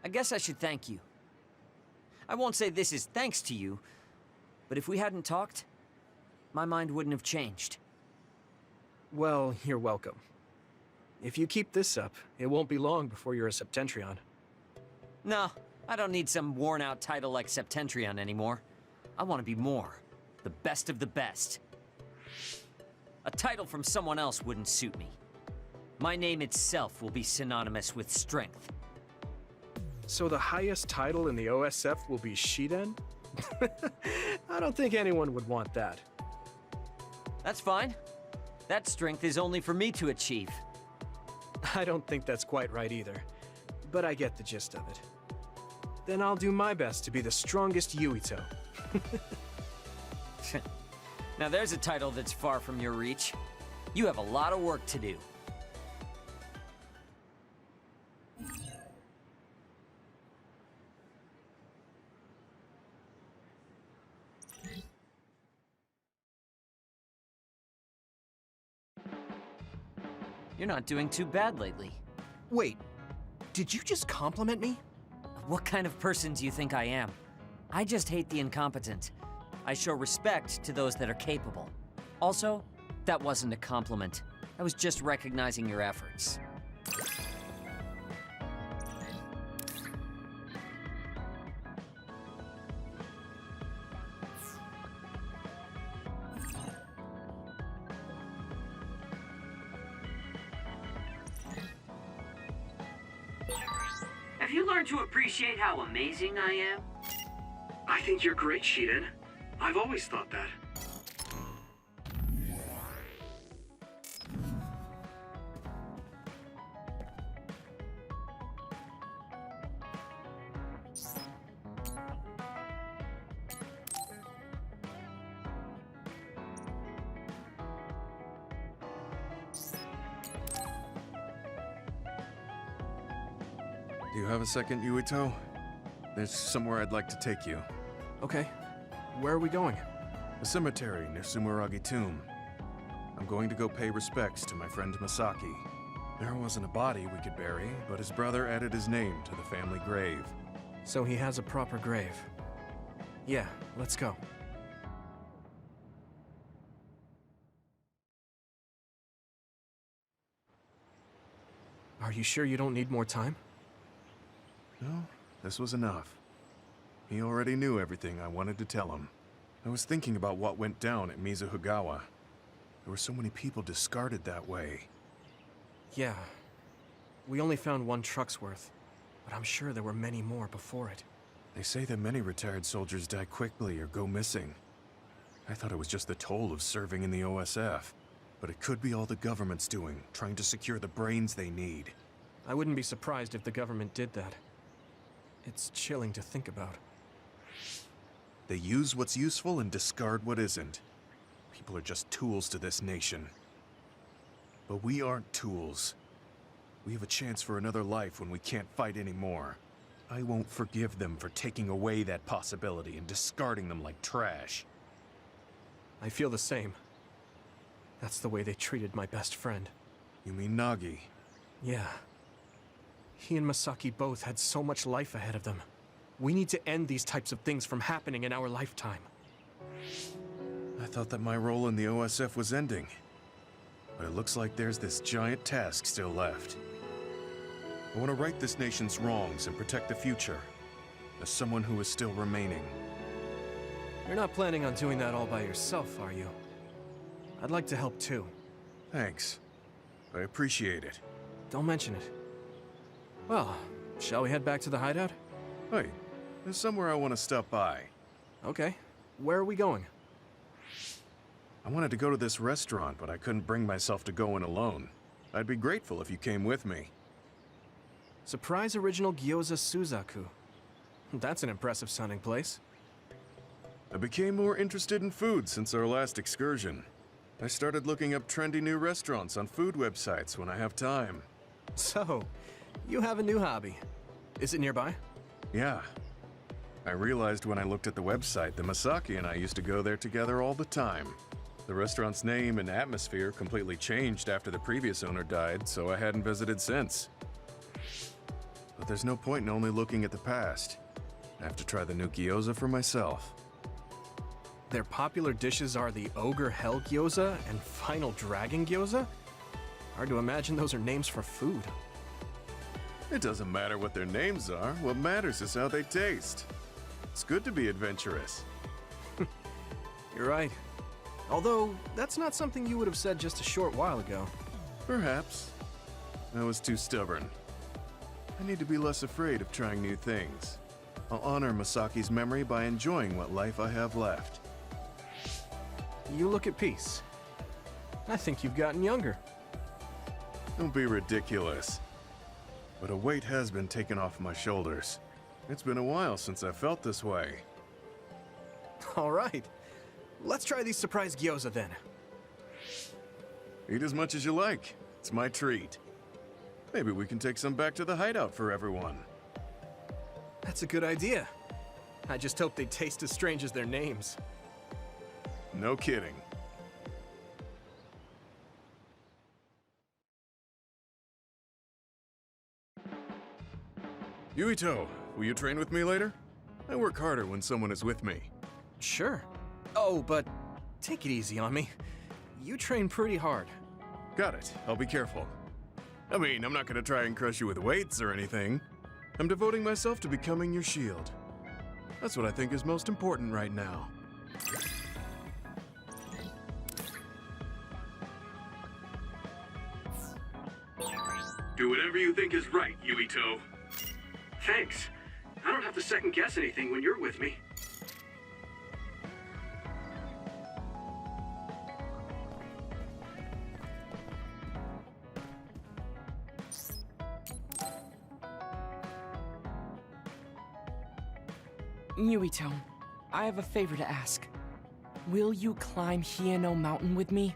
I guess I should thank you. I won't say this is thanks to you, but if we hadn't talked, my mind wouldn't have changed. Well, you're welcome. If you keep this up, it won't be long before you're a Septentrion. No, I don't need some worn-out title like Septentrion anymore. I want to be more. The best of the best. A title from someone else wouldn't suit me. My name itself will be synonymous with strength. So the highest title in the OSF will be Shiden? I don't think anyone would want that. That's fine. That strength is only for me to achieve. I don't think that's quite right either, but I get the gist of it. Then I'll do my best to be the strongest Yuito. Now there's a title that's far from your reach. You have a lot of work to do. You're not doing too bad lately. Wait, did you just compliment me? What kind of person do you think I am? I just hate the incompetent. I show respect to those that are capable. Also, that wasn't a compliment. I was just recognizing your efforts. Have you learned to appreciate how amazing I am? I think you're great, Shiden. I've always thought that. Do you have a second, Yuito? There's somewhere I'd like to take you. Okay. Where are we going? A cemetery near Sumeragi Tomb. I'm going to go pay respects to my friend Masaki. There wasn't a body we could bury, but his brother added his name to the family grave. So he has a proper grave. Yeah, let's go. Are you sure you don't need more time? No, this was enough. He already knew everything I wanted to tell him. I was thinking about what went down at Mizuhigawa. There were so many people discarded that way. Yeah. We only found 1 truck's worth, but I'm sure there were many more before it. They say that many retired soldiers die quickly or go missing. I thought it was just the toll of serving in the OSF. But it could be all the government's doing, trying to secure the brains they need. I wouldn't be surprised if the government did that. It's chilling to think about. They use what's useful and discard what isn't. People are just tools to this nation. But we aren't tools. We have a chance for another life when we can't fight anymore. I won't forgive them for taking away that possibility and discarding them like trash. I feel the same. That's the way they treated my best friend. You mean Nagi? Yeah. He and Masaki both had so much life ahead of them. We need to end these types of things from happening in our lifetime. I thought that my role in the OSF was ending. But it looks like there's this giant task still left. I want to right this nation's wrongs and protect the future. As someone who is still remaining. You're not planning on doing that all by yourself, are you? I'd like to help too. Thanks. I appreciate it. Don't mention it. Well, shall we head back to the hideout? Wait, there's somewhere I want to stop by. Okay. Where are we going? I wanted to go to this restaurant, but I couldn't bring myself to go in alone. I'd be grateful if you came with me. Surprise original gyoza Suzaku. That's an impressive sounding place. I became more interested in food since our last excursion. I started looking up trendy new restaurants on food websites when I have time. So, you have a new hobby. Is it nearby? Yeah. I realized when I looked at the website that Masaki and I used to go there together all the time. The restaurant's name and atmosphere completely changed after the previous owner died, so I hadn't visited since. But there's no point in only looking at the past. I have to try the new gyoza for myself. Their popular dishes are the Ogre Hell Gyoza and Final Dragon Gyoza? Hard to imagine those are names for food. It doesn't matter what their names are. What matters is how they taste. It's good to be adventurous. You're right. Although, that's not something you would have said just a short while ago. Perhaps. I was too stubborn. I need to be less afraid of trying new things. I'll honor Masaki's memory by enjoying what life I have left. You look at peace. I think you've gotten younger. Don't be ridiculous. But a weight has been taken off my shoulders. It's been a while since I felt this way. All right. Let's try these surprise gyoza then. Eat as much as you like. It's my treat. Maybe we can take some back to the hideout for everyone. That's a good idea. I just hope they taste as strange as their names. No kidding. Yuito, will you train with me later? I work harder when someone is with me. Sure. Oh, but take it easy on me. You train pretty hard. Got it. I'll be careful. I mean, I'm not gonna try and crush you with weights or anything. I'm devoting myself to becoming your shield. That's what I think is most important right now. Do whatever you think is right, Yuito. Thanks. I don't have to second guess anything when you're with me. Yuito, I have a favor to ask. Will you climb Hieno Mountain with me?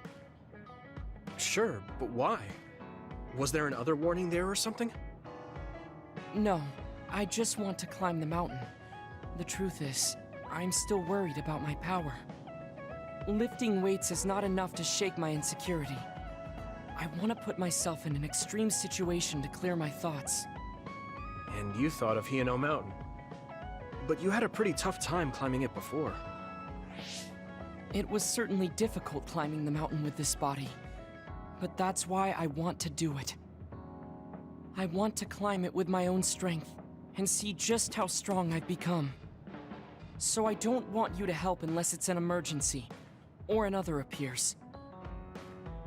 Sure, but why? Was there an other warning there or something? No, I just want to climb the mountain. The truth is, I'm still worried about my power. Lifting weights is not enough to shake my insecurity. I want to put myself in an extreme situation to clear my thoughts. And you thought of Hieno Mountain. but you had a pretty tough time climbing it before. It was certainly difficult climbing the mountain with this body, but that's why I want to do it. I want to climb it with my own strength and see just how strong I've become. So I don't want you to help unless it's an emergency, or another appears.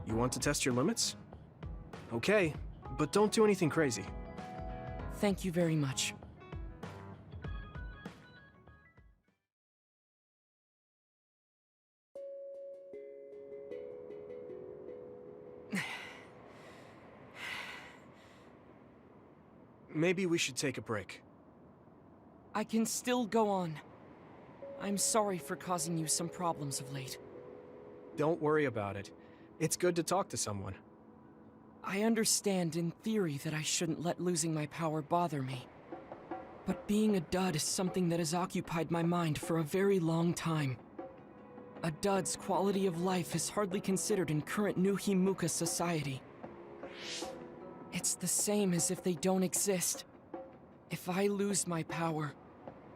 You want to test your limits? Okay, but don't do anything crazy. Thank you very much. Maybe we should take a break. I can still go on. I'm sorry for causing you some problems of late. Don't worry about it. It's good to talk to someone. I understand in theory that I shouldn't let losing my power bother me. But being a dud is something that has occupied my mind for a very long time. A dud's quality of life is hardly considered in current New Himuka society. It's the same as if they don't exist. If I lose my power,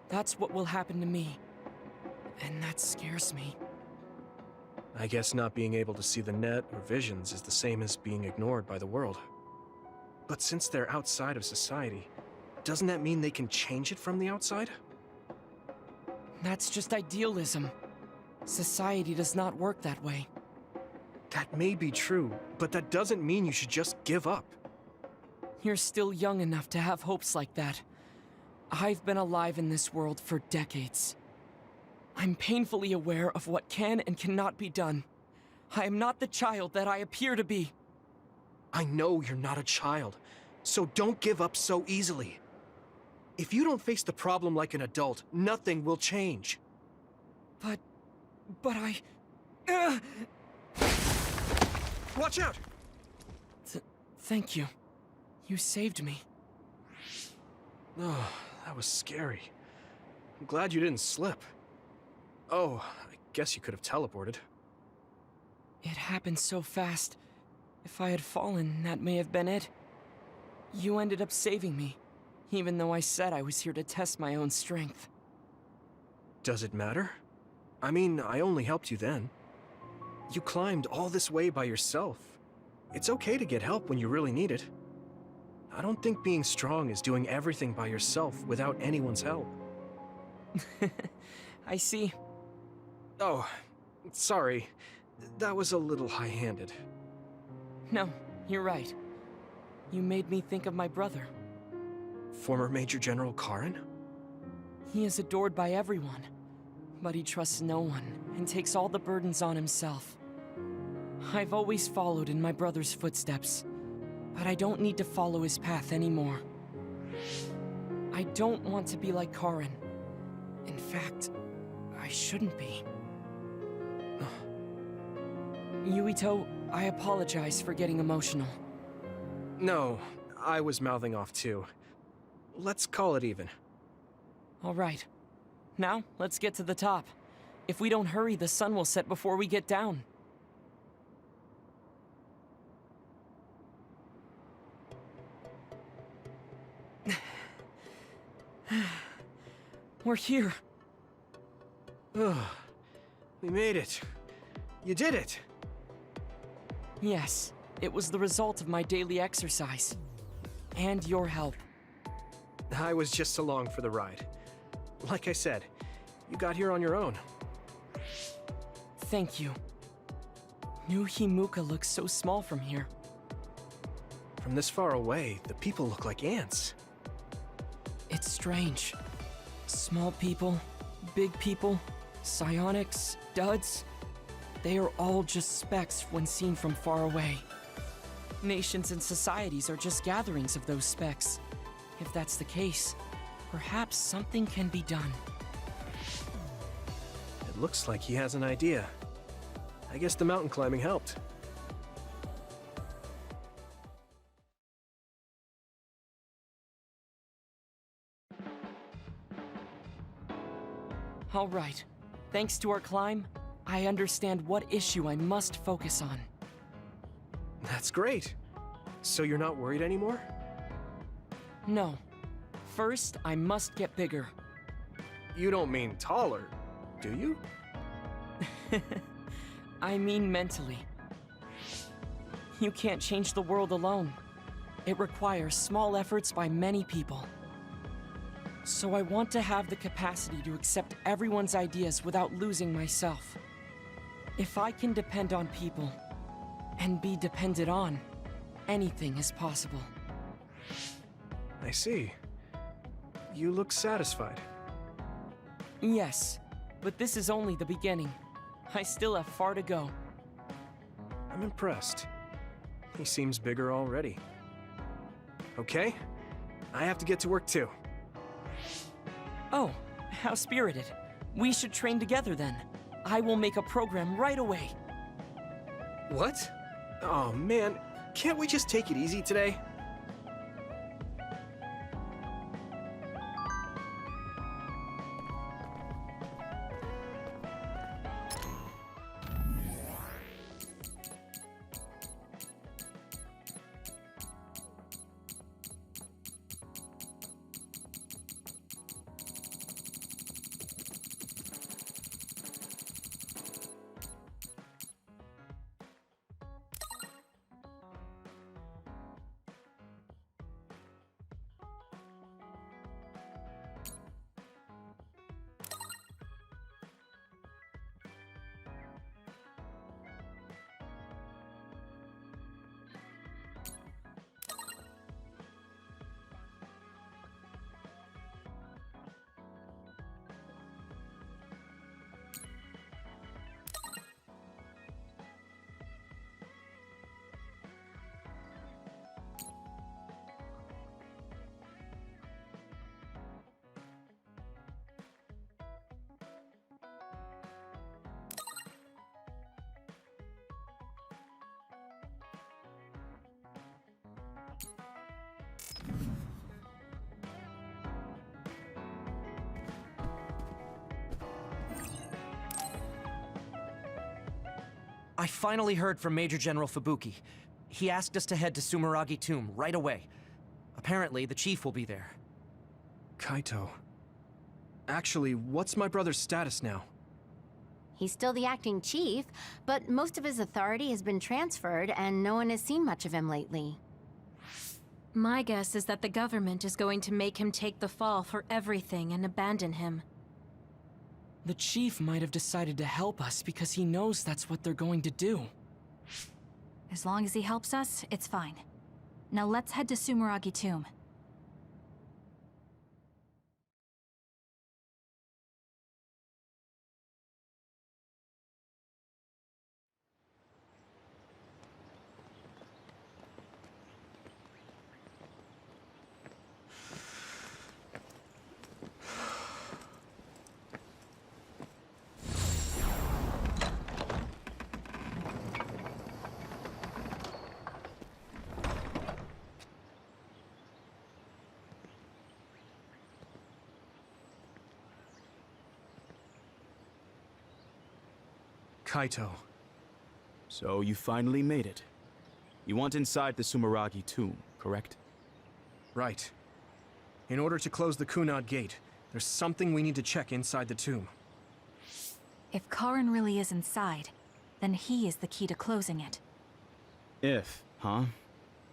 that's what will happen to me. And that scares me. I guess not being able to see the net or visions is the same as being ignored by the world. But since they're outside of society, doesn't that mean they can change it from the outside? That's just idealism. Society does not work that way. That may be true, but that doesn't mean you should just give up. You're still young enough to have hopes like that. I've been alive in this world for decades. I'm painfully aware of what can and cannot be done. I am not the child that I appear to be. I know you're not a child, so don't give up so easily. If you don't face the problem like an adult, nothing will change. But I... Watch out! Thank you. You saved me. Oh, that was scary. I'm glad you didn't slip. Oh, I guess you could have teleported. It happened so fast. If I had fallen, that may have been it. You ended up saving me, even though I said I was here to test my own strength. Does it matter? I mean, I only helped you then. You climbed all this way by yourself. It's okay to get help when you really need it. I don't think being strong is doing everything by yourself without anyone's help. I see. Oh, sorry. That was a little high-handed. No, you're right. You made me think of my brother. Former Major General Karen? He is adored by everyone, but he trusts no one and takes all the burdens on himself. I've always followed in my brother's footsteps, but I don't need to follow his path anymore. I don't want to be like Karen. In fact, I shouldn't be. Yuito, I apologize for getting emotional. No, I was mouthing off too. Let's call it even. All right. Now, let's get to the top. If we don't hurry, the sun will set before we get down. We're here. We made it. You did it. Yes, it was the result of my daily exercise. And your help. I was just along for the ride. Like I said, you got here on your own. Thank you. New Himuka looks so small from here. From this far away, the people look like ants. It's strange. Small people, big people, psionics, duds. They are all just specks when seen from far away. Nations and societies are just gatherings of those specks. If that's the case, perhaps something can be done. It looks like he has an idea. I guess the mountain climbing helped. All right. Thanks to our climb, I understand what issue I must focus on. That's great. So you're not worried anymore? No. First, I must get bigger. You don't mean taller, do you? I mean mentally. You can't change the world alone. It requires small efforts by many people. So I want to have the capacity to accept everyone's ideas without losing myself. If I can depend on people, and be depended on, anything is possible. I see. You look satisfied. Yes, but this is only the beginning. I still have far to go. I'm impressed. He seems bigger already. Okay, I have to get to work too. Oh, how spirited. We should train together then. I will make a program right away. What? Oh man, can't we just take it easy today? I finally heard from Major General Fubuki. He asked us to head to Sumeragi Tomb right away. Apparently, the chief will be there. Kaito. Actually, what's my brother's status now? He's still the acting chief, but most of his authority has been transferred and no one has seen much of him lately. My guess is that the government is going to make him take the fall for everything and abandon him. The chief might have decided to help us because he knows that's what they're going to do. As long as he helps us, it's fine. Now let's head to Sumeragi Tomb. Kaito. So you finally made it. You want inside the Sumeragi tomb, correct? Right. In order to close the Kunad Gate, there's something we need to check inside the tomb. If Karin really is inside, then he is the key to closing it. If, huh?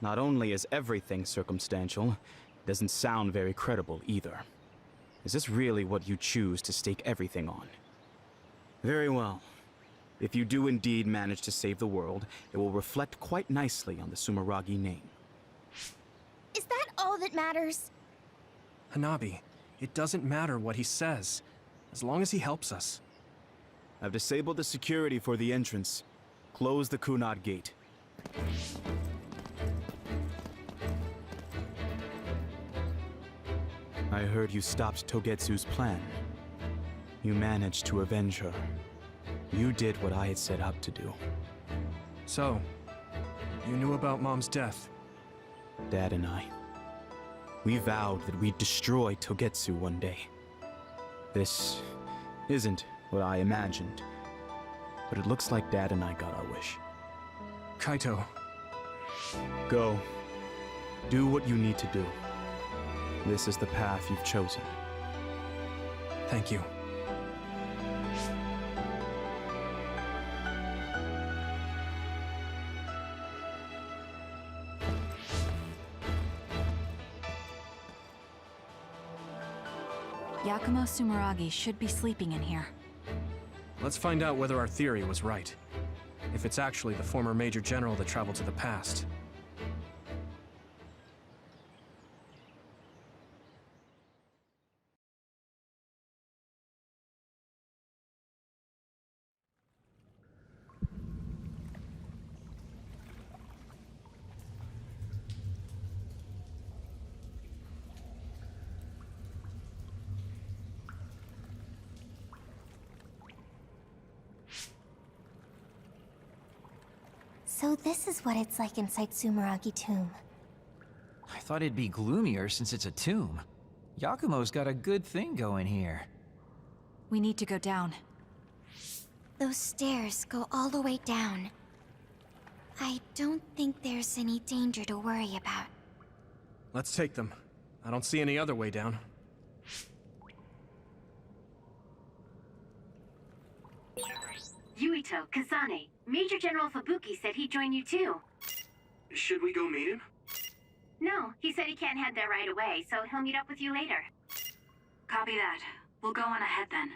Not only is everything circumstantial, it doesn't sound very credible either. Is this really what you choose to stake everything on? Very well. If you do indeed manage to save the world, it will reflect quite nicely on the Sumeragi name. Is that all that matters? Hanabi, it doesn't matter what he says, as long as he helps us. I've disabled the security for the entrance. Close the Kunad Gate. I heard you stopped Togetsu's plan. You managed to avenge her. You did what I had set out to do. So, you knew about Mom's death? Dad and I. We vowed that we'd destroy Togetsu one day. This isn't what I imagined, but it looks like Dad and I got our wish. Kaito. Go. Do what you need to do. This is the path you've chosen. Thank you. Yakumo Sumeragi should be sleeping in here. Let's find out whether our theory was right. If it's actually the former Major General that traveled to the past. So this is what it's like inside Sumeragi Tomb. I thought it'd be gloomier since it's a tomb. Yakumo's got a good thing going here. We need to go down. Those stairs go all the way down. I don't think there's any danger to worry about. Let's take them. I don't see any other way down. Yuito, Kasane, Major General Fubuki said he'd join you too. Should we go meet him? No, he said he can't head there right away, so he'll meet up with you later. Copy that. We'll go on ahead then.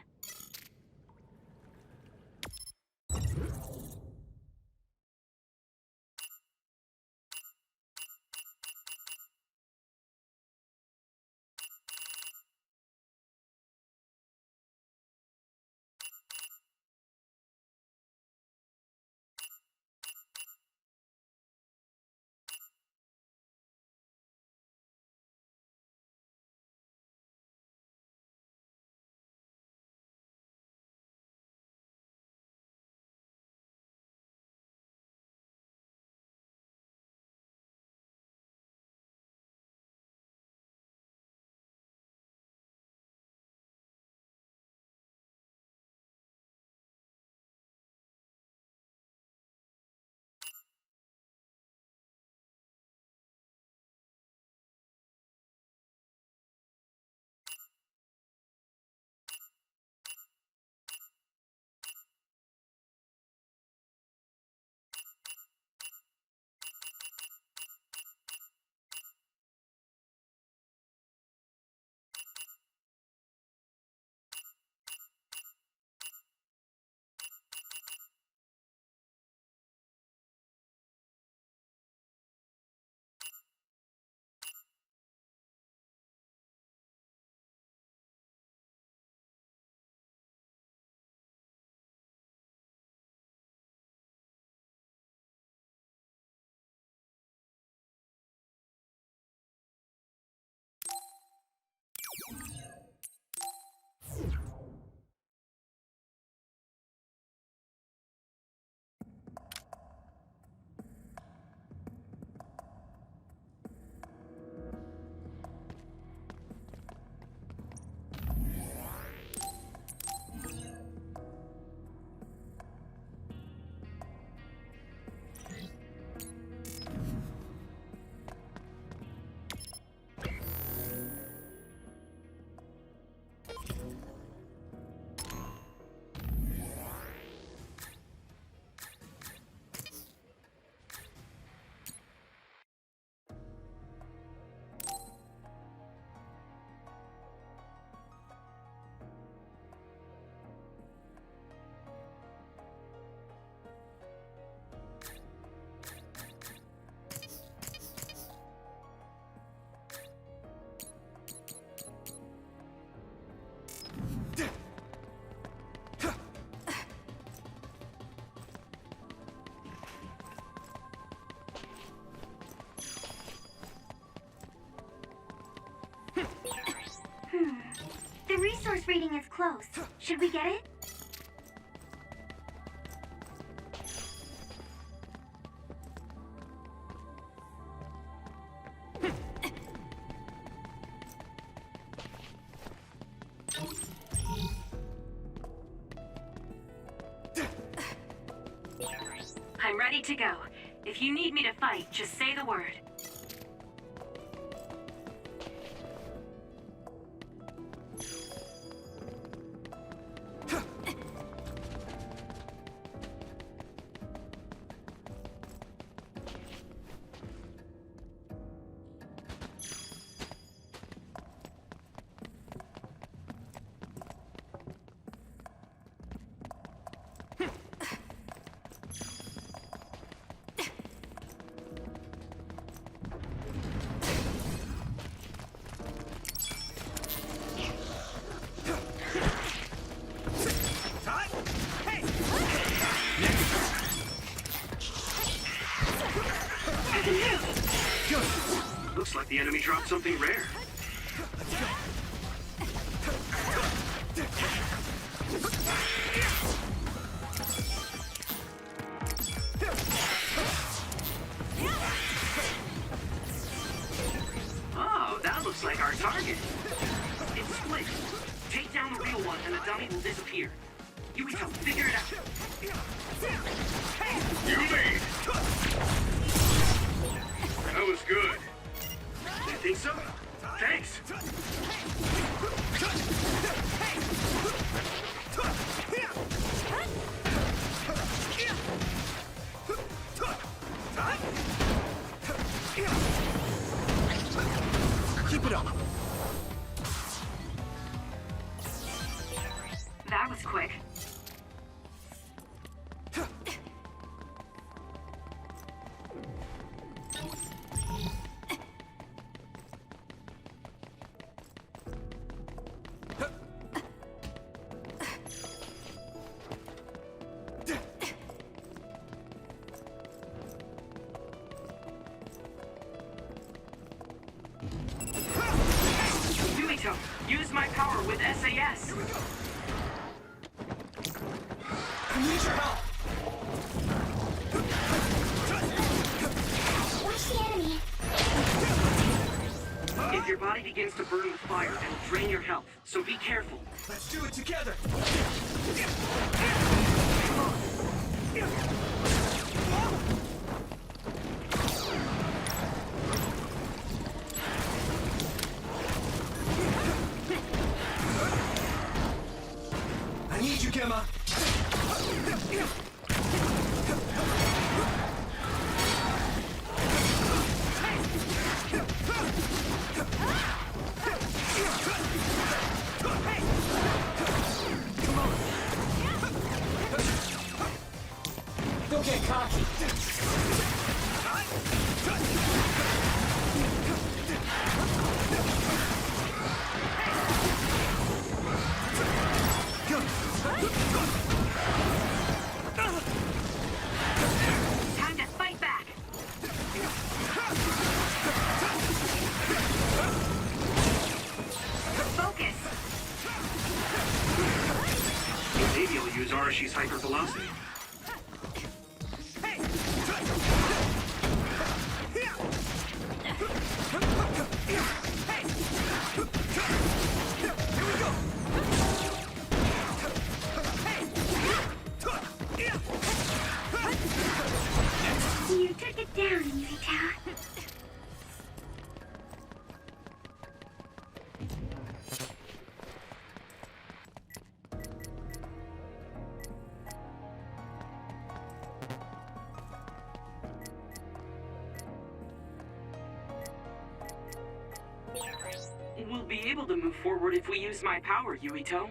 The resource reading is close. Should we get it? I'm ready to go. If you need me to fight, just say the word. the enemy dropped something rare. Oh, that looks like our target. It's split. Take down the real one and the dummy will disappear. Yuito, figure it out. You lead. That was good. You think so? Thanks. Keep it up. That was quick. Yuito, use my power with SAS. I need your help! Watch the enemy. If your body begins to burn with fire, it'll drain your health, so be careful. Let's do it together! I need you, Gemma! Don't get cocky. Time to fight back. Focus. Maybe I'll use Arashi's hypervelocity. You took it down, Yuito. We'll be able to move forward if we use my power, Yuito.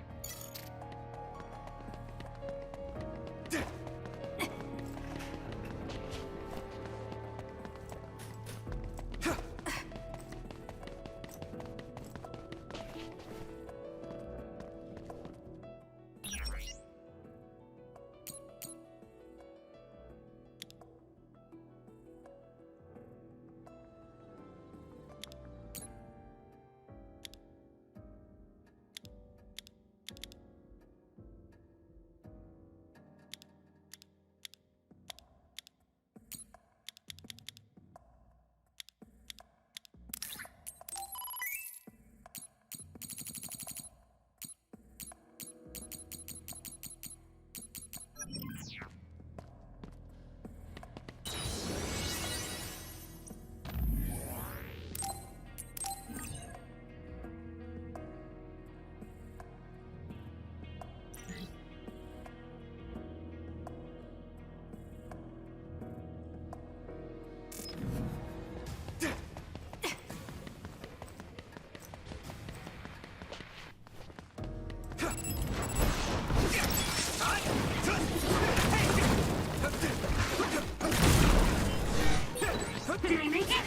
Did I make it?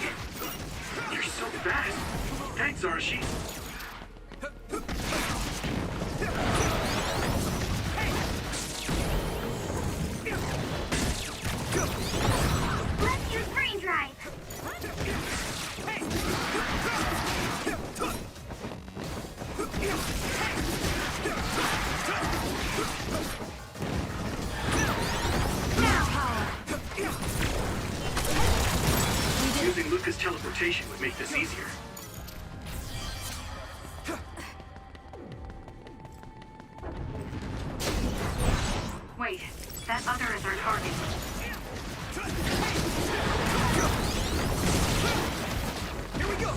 You're so fast. Thanks, Arashi. Let's use brain drive. Using Luca's teleportation would make this easier. Wait, that other is our target. Here we go!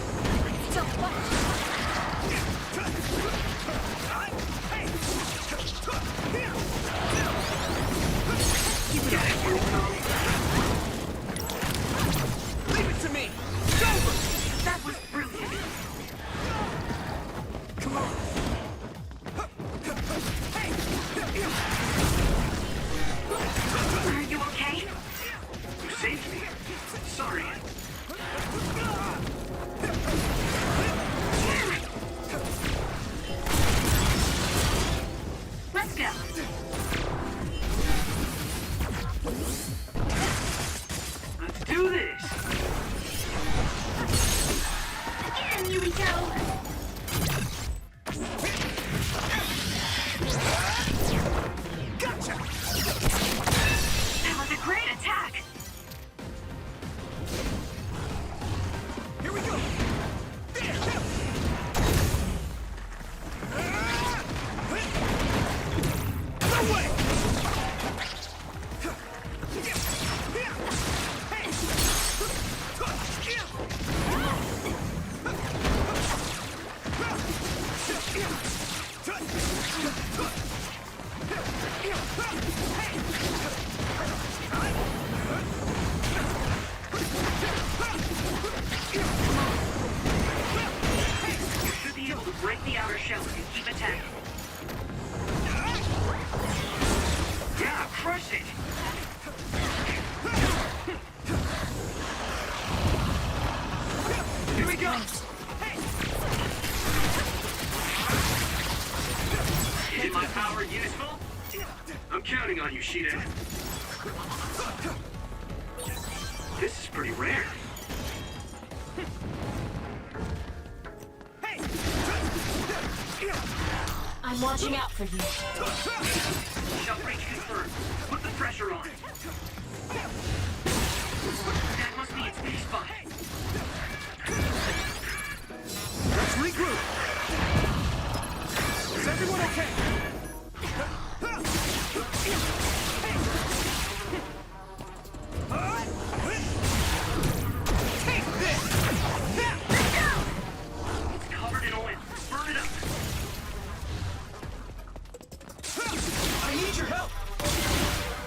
Leave it to me! It's over! That was brilliant. Come on! Are you okay? You saved me. Sorry. Let's go. Let's do this! Get in, Yuito! Gotcha! That was a great attack! Here we go! There! No way! You should be able to break the outer shell if you keep attacking. Yeah, crush it! Here we go! Is my power useful? I'm counting on you, Shida. This is pretty rare. I'm watching out for you. Shell breach confirmed. Put the pressure on. That must be its big spot. Let's regroup. Is everyone okay? Take this! It's covered in oil. Burn it up. I need your help!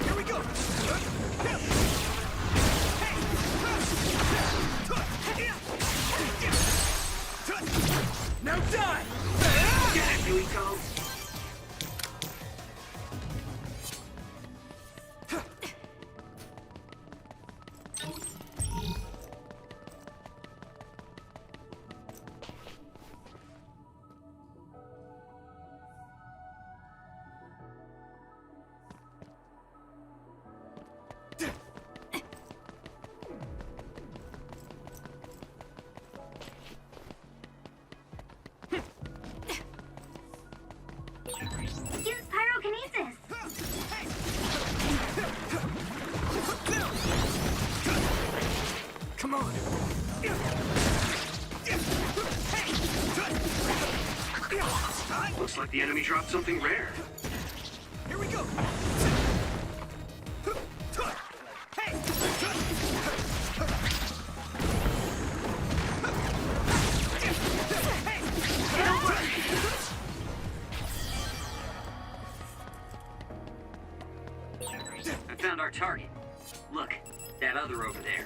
Here we go! Now die! Get it, Yuito! Use pyrokinesis! Come on! Looks like the enemy dropped something rare. Here we go! I found our target. Look, that other over there.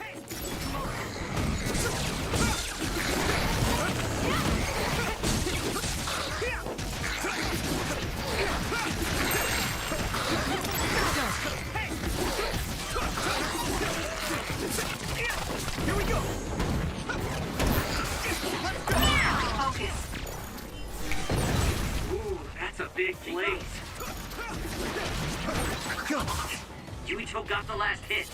Here we go! Focus. Ooh, that's a big blaze. Yuito got the last hit.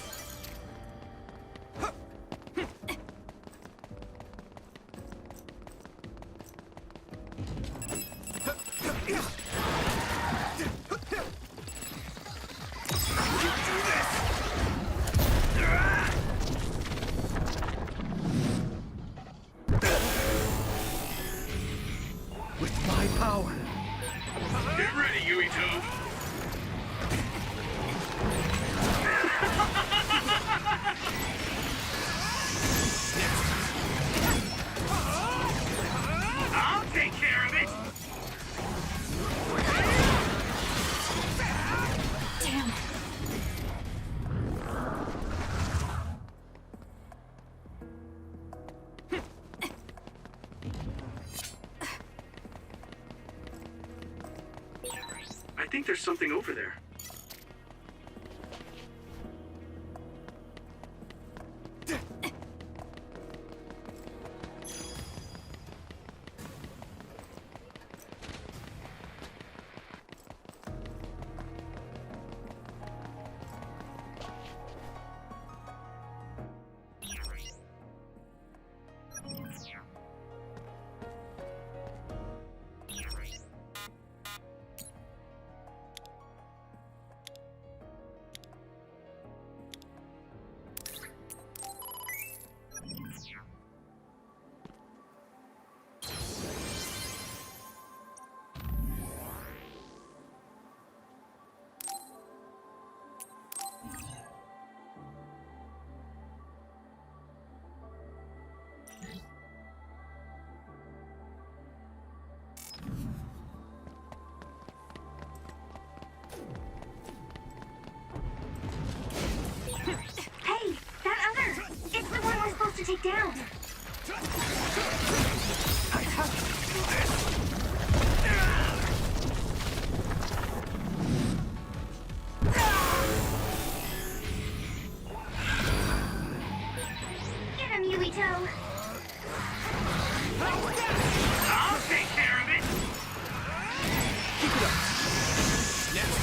Ow. Get ready, Yuito. I'll take care of it. Damn. I think there's something over there. Hey, that other! It's the one we're supposed to take down! I have to do this! Get him, Yuito! I'll take care of it! Keep it up. Next.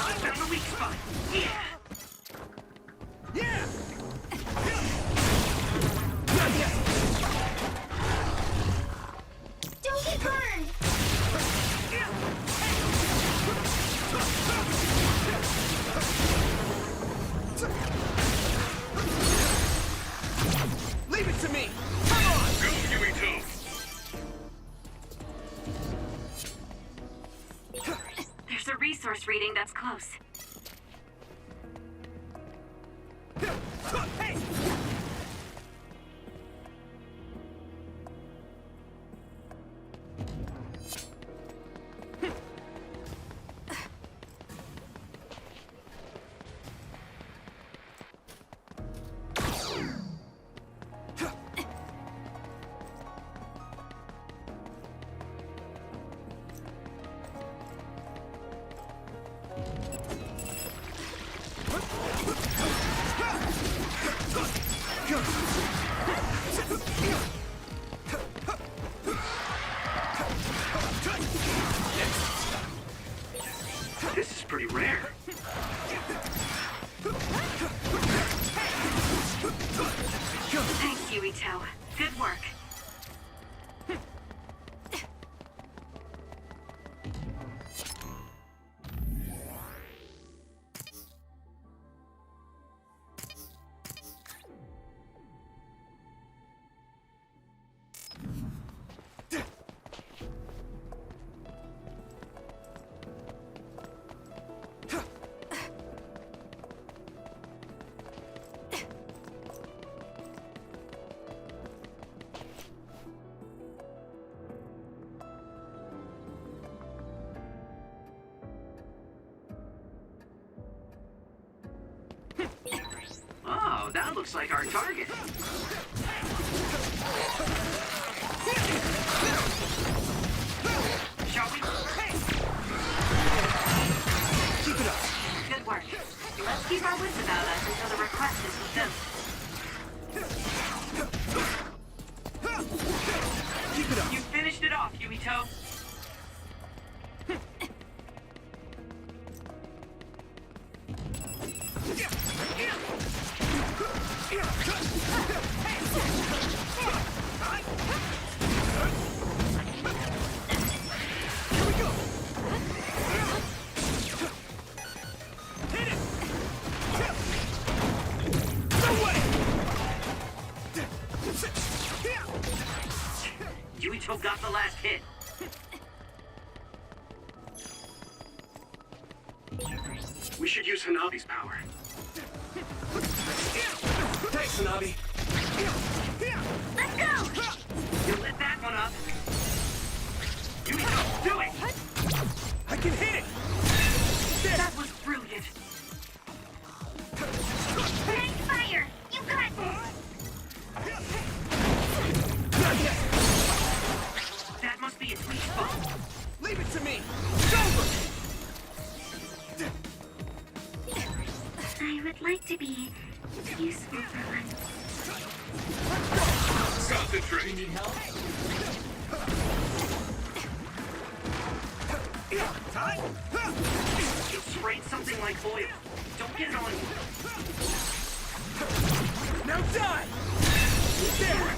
I found the weak spot. Yeah! Yeah! Not yet. Don't get burned! Leave it to me. Come on. Go, Yuito! There's a resource reading that's close. Hey. This is pretty rare. Thanks, Yuito. Good work. Oh, that looks like our target. Shall we? Keep it up. Good work. Let's keep our wits about us until the request is fulfilled. Keep it up. You finished it off, Yuito. No way! Yuito got the last hit. We should use Hanabi's power. Thanks, Hanabi. Let's go! You lit that one up. Yuito, do it! I can hit it! That was brilliant. Hang fire! You got this! That must be its weak spot. Leave it to me! It's over! I would like to be useful for once. Concentrate. You need help? You sprayed something like oil. Don't get it on you. Now die! There!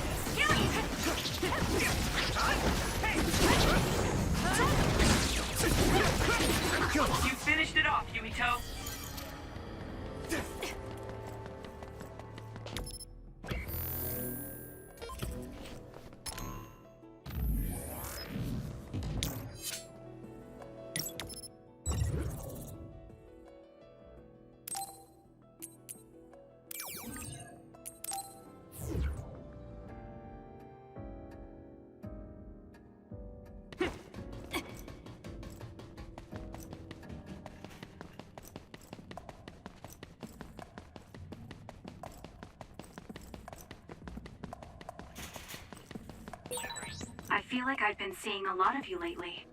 You finished it off, Yuito. I feel like I've been seeing a lot of you lately.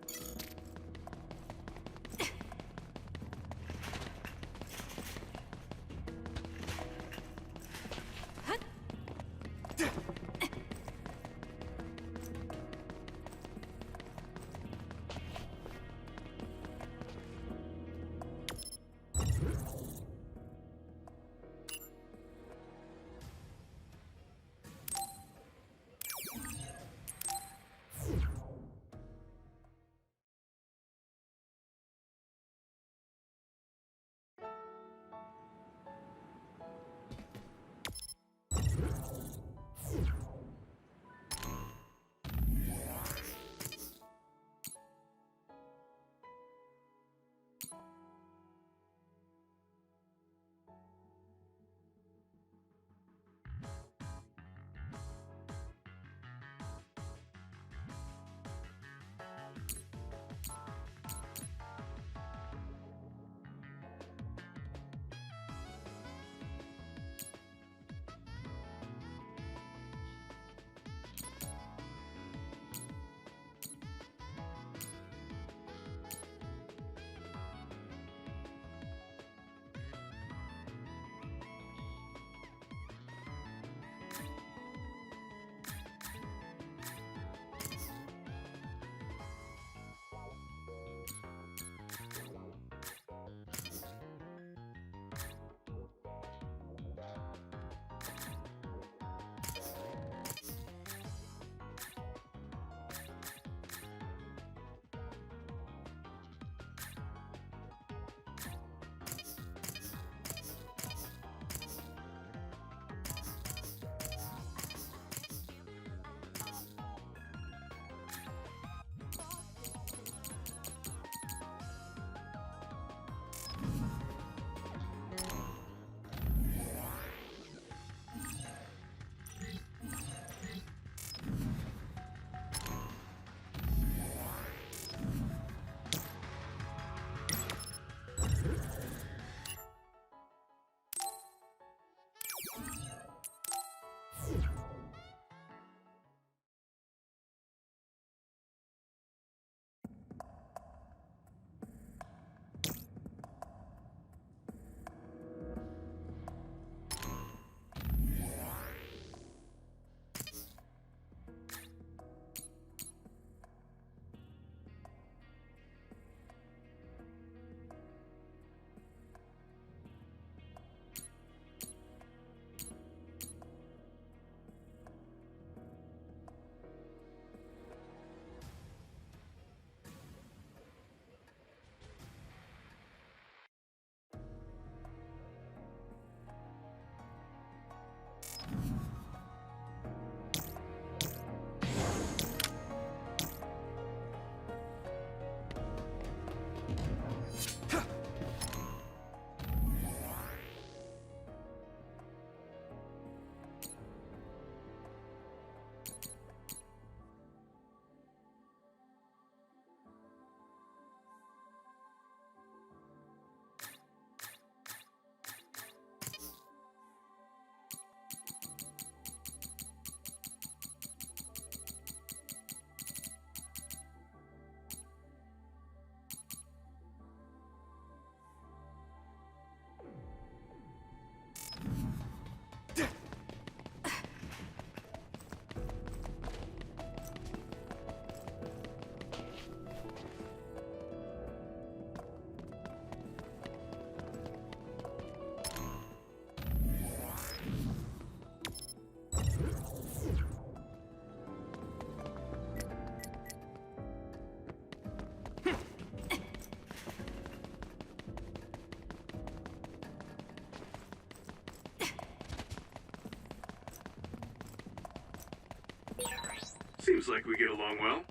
Seems like we get along well.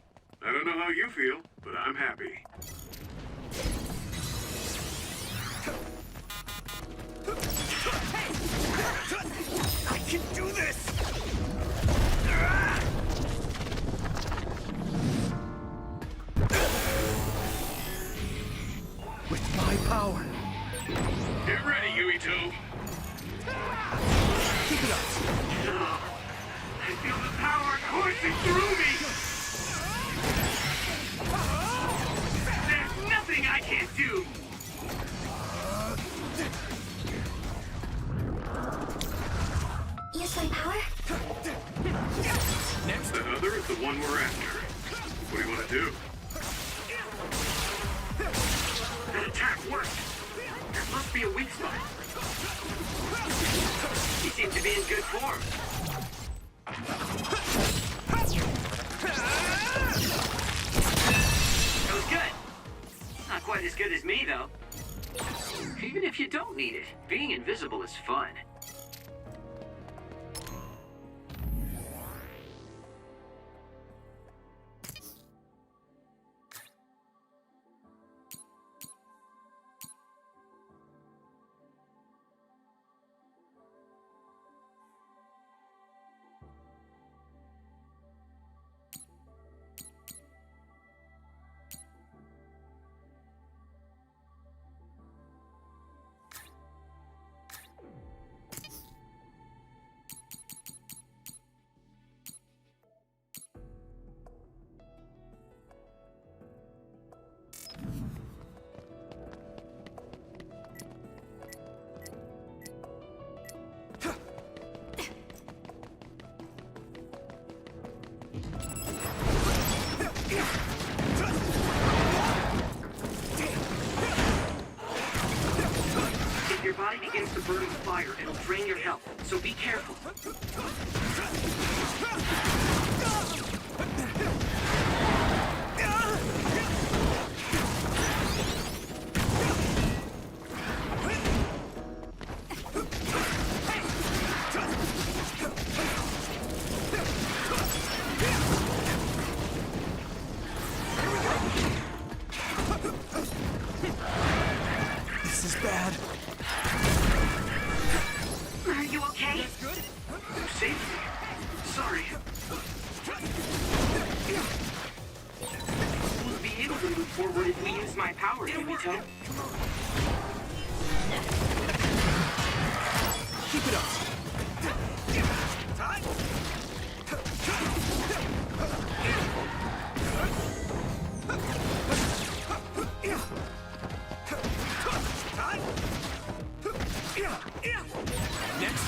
I don't know how you feel, but I'm happy. I can do this! With my power. Get ready, Yuito. Keep it up. I feel the power coursing through me. There's nothing I can't do. Use my power? Next, the other is the one we're after. What do you want to do? That attack worked. There must be a weak spot. He seems to be in good form. That was good. Not quite as good as me, though. Even if you don't need it, being invisible is fun. If your body begins to burn with fire, it'll drain your health, so be careful. This is bad. Are you okay? You saved me. Sorry. We'll be able to move forward if we use my power, Yuito. Keep it up. Next,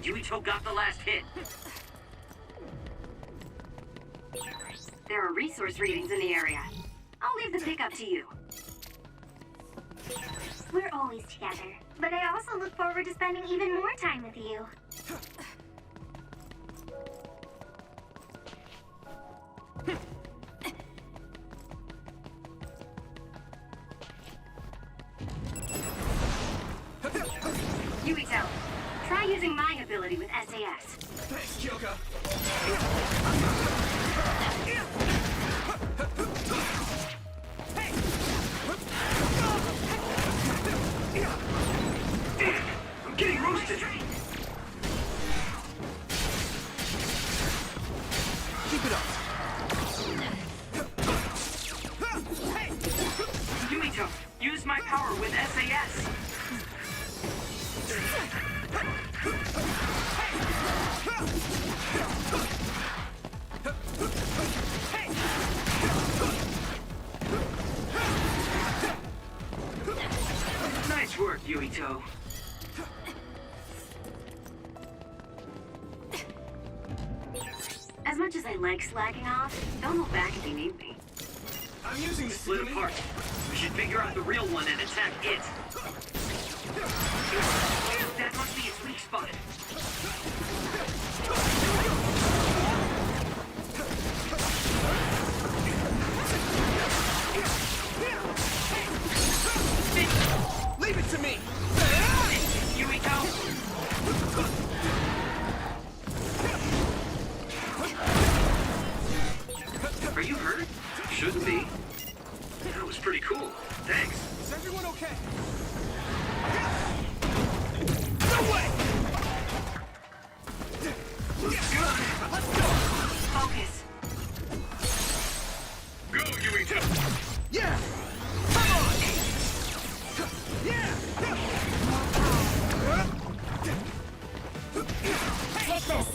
Yuito got the last hit. There are resource readings in the area. I'll leave the pickup to you. We're always together, but I also look forward to spending even more time with you. Yuito, try using my ability with SAS. Thanks, Kyoka. Damn, I'm getting roasted. Keep it up. Yuito, use my power with SAS. Nice work, Yuito. As much as I like slacking off, don't hold back if you need me. I'm using this Split apart. We should figure out the real one and attack it. That must be its weak spot. Leave it to me. Yuito. Are you hurt? Shouldn't be. That was pretty cool. Thanks. Is everyone okay? No way! Looks good. Let's go! Focus. Go, Yuito! Yeah! Come on! Yeah! Take this.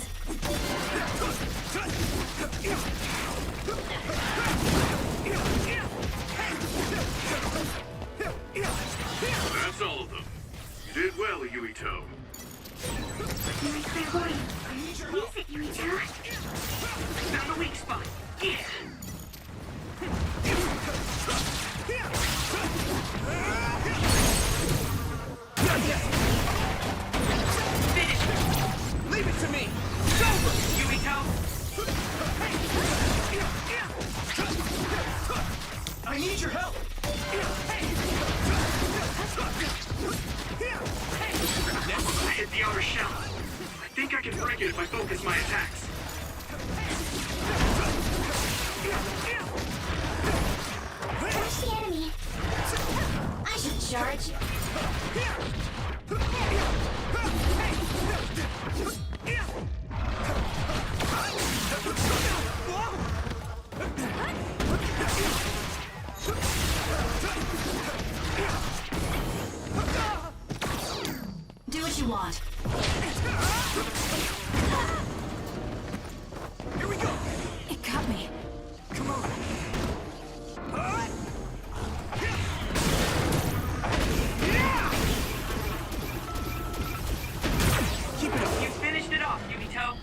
That's all of them. You did well, Yuito. Clairvoyant. Use it, Yuito. Found the weak spot. Yeah. Finish it! Leave it to me! It's over! Yuito! I need your help! I hit the outer shell. I think I can break it if I focus my attacks. Where's the enemy? I should charge. Do what you want. Here we go! It got me. Come on! Keep it up. You finished it off, Yuito.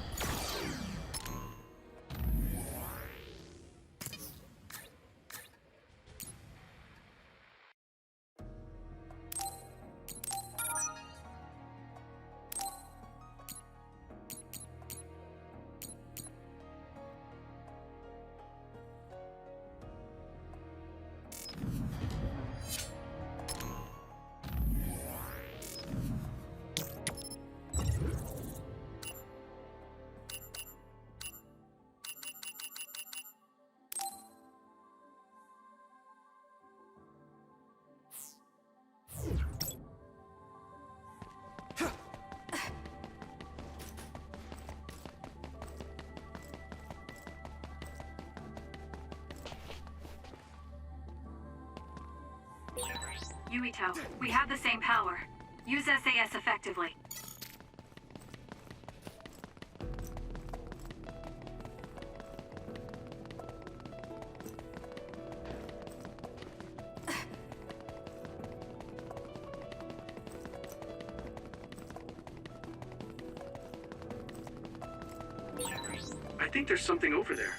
Yuito, we have the same power. Use SAS effectively. I think there's something over there.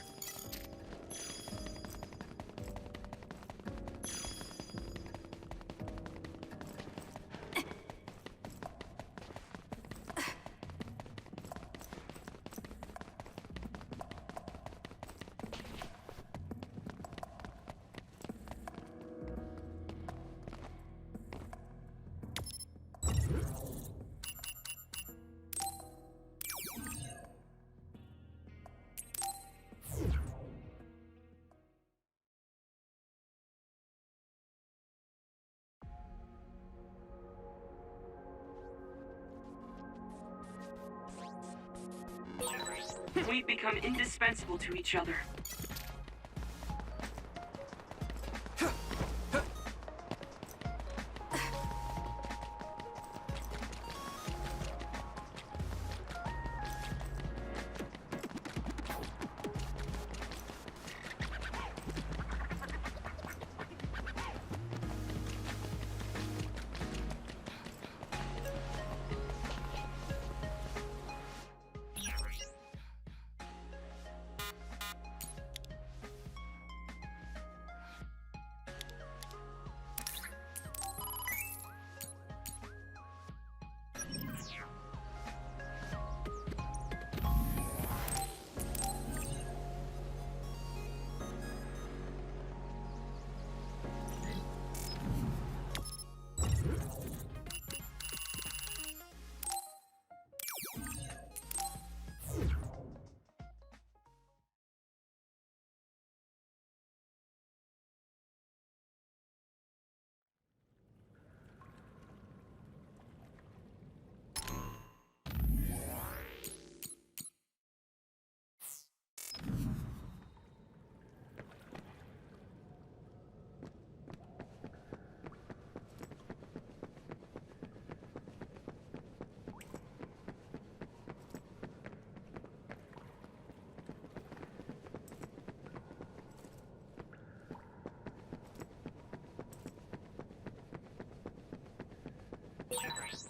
We've become indispensable to each other.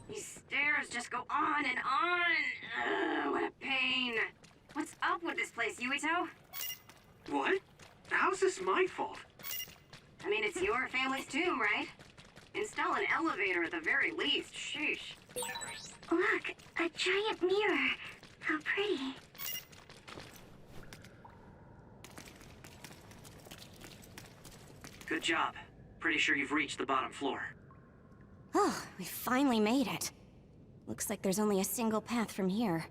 These stairs just go on and on. Ugh, what a pain. What's up with this place, Yuito? What? How's this my fault? I mean, it's your family's tomb, right? Install an elevator at the very least. Sheesh. Look, a giant mirror. How pretty. Good job. Pretty sure you've reached the bottom floor. Oh, we finally made it. Looks like there's only a single path from here.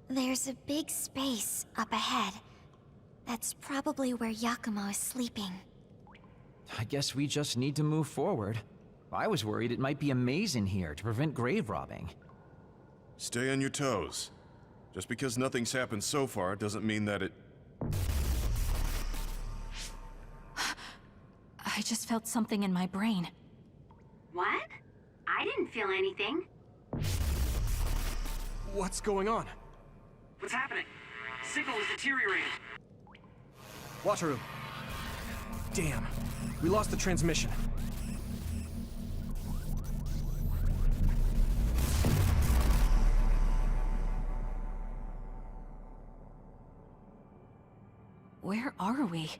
There's a big space up ahead. That's probably where Yakumo is sleeping. I guess we just need to move forward. I was worried it might be a maze in here to prevent grave robbing. Stay on your toes. Just because nothing's happened so far doesn't mean that it... I just felt something in my brain. What? I didn't feel anything. What's going on? What's happening? Signal is deteriorating. Wataru. Damn. We lost the transmission. Where are we?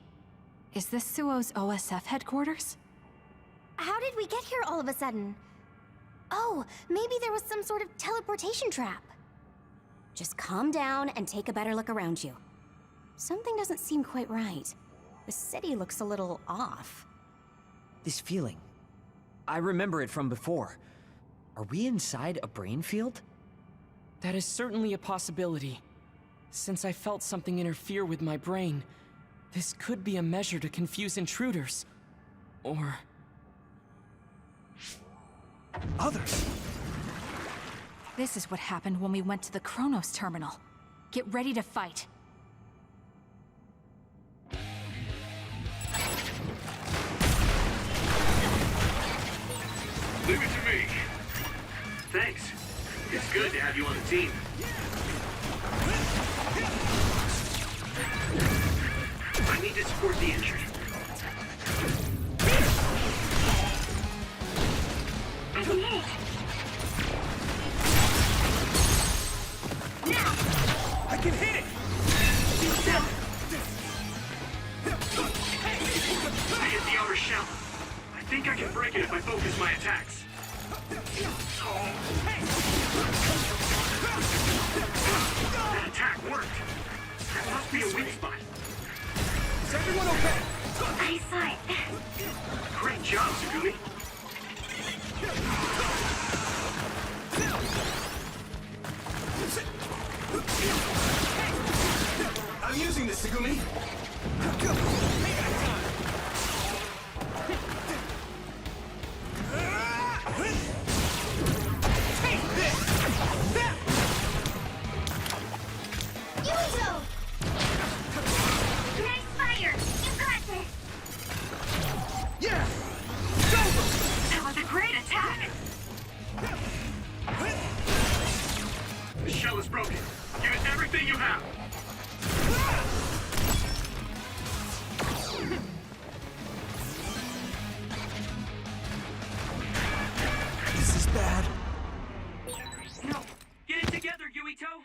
Is this Suo's OSF headquarters? How did we get here all of a sudden? Oh, maybe there was some sort of teleportation trap. Just calm down and take a better look around you. Something doesn't seem quite right. The city looks a little off. This feeling. I remember it from before. Are we inside a brain field? That is certainly a possibility. Since I felt something interfere with my brain, this could be a measure to confuse intruders. Or... others! This is what happened when we went to the Kronos terminal. Get ready to fight. Leave it to me. Thanks. It's good to have you on the team. I need to support the injured. I can hit it. Now! I can hit it! I hit the outer shell. I think I can break it if I focus my attacks. That attack worked. That must be a weak spot. Is everyone okay? I saw it. Great job, Tsugumi. I'm using this, Tsugumi. Yuito! Nice fire! You got this! Yeah! That was a great attack! The shell is broken. Give it everything you have. This is bad. No! Get it together, Yuito!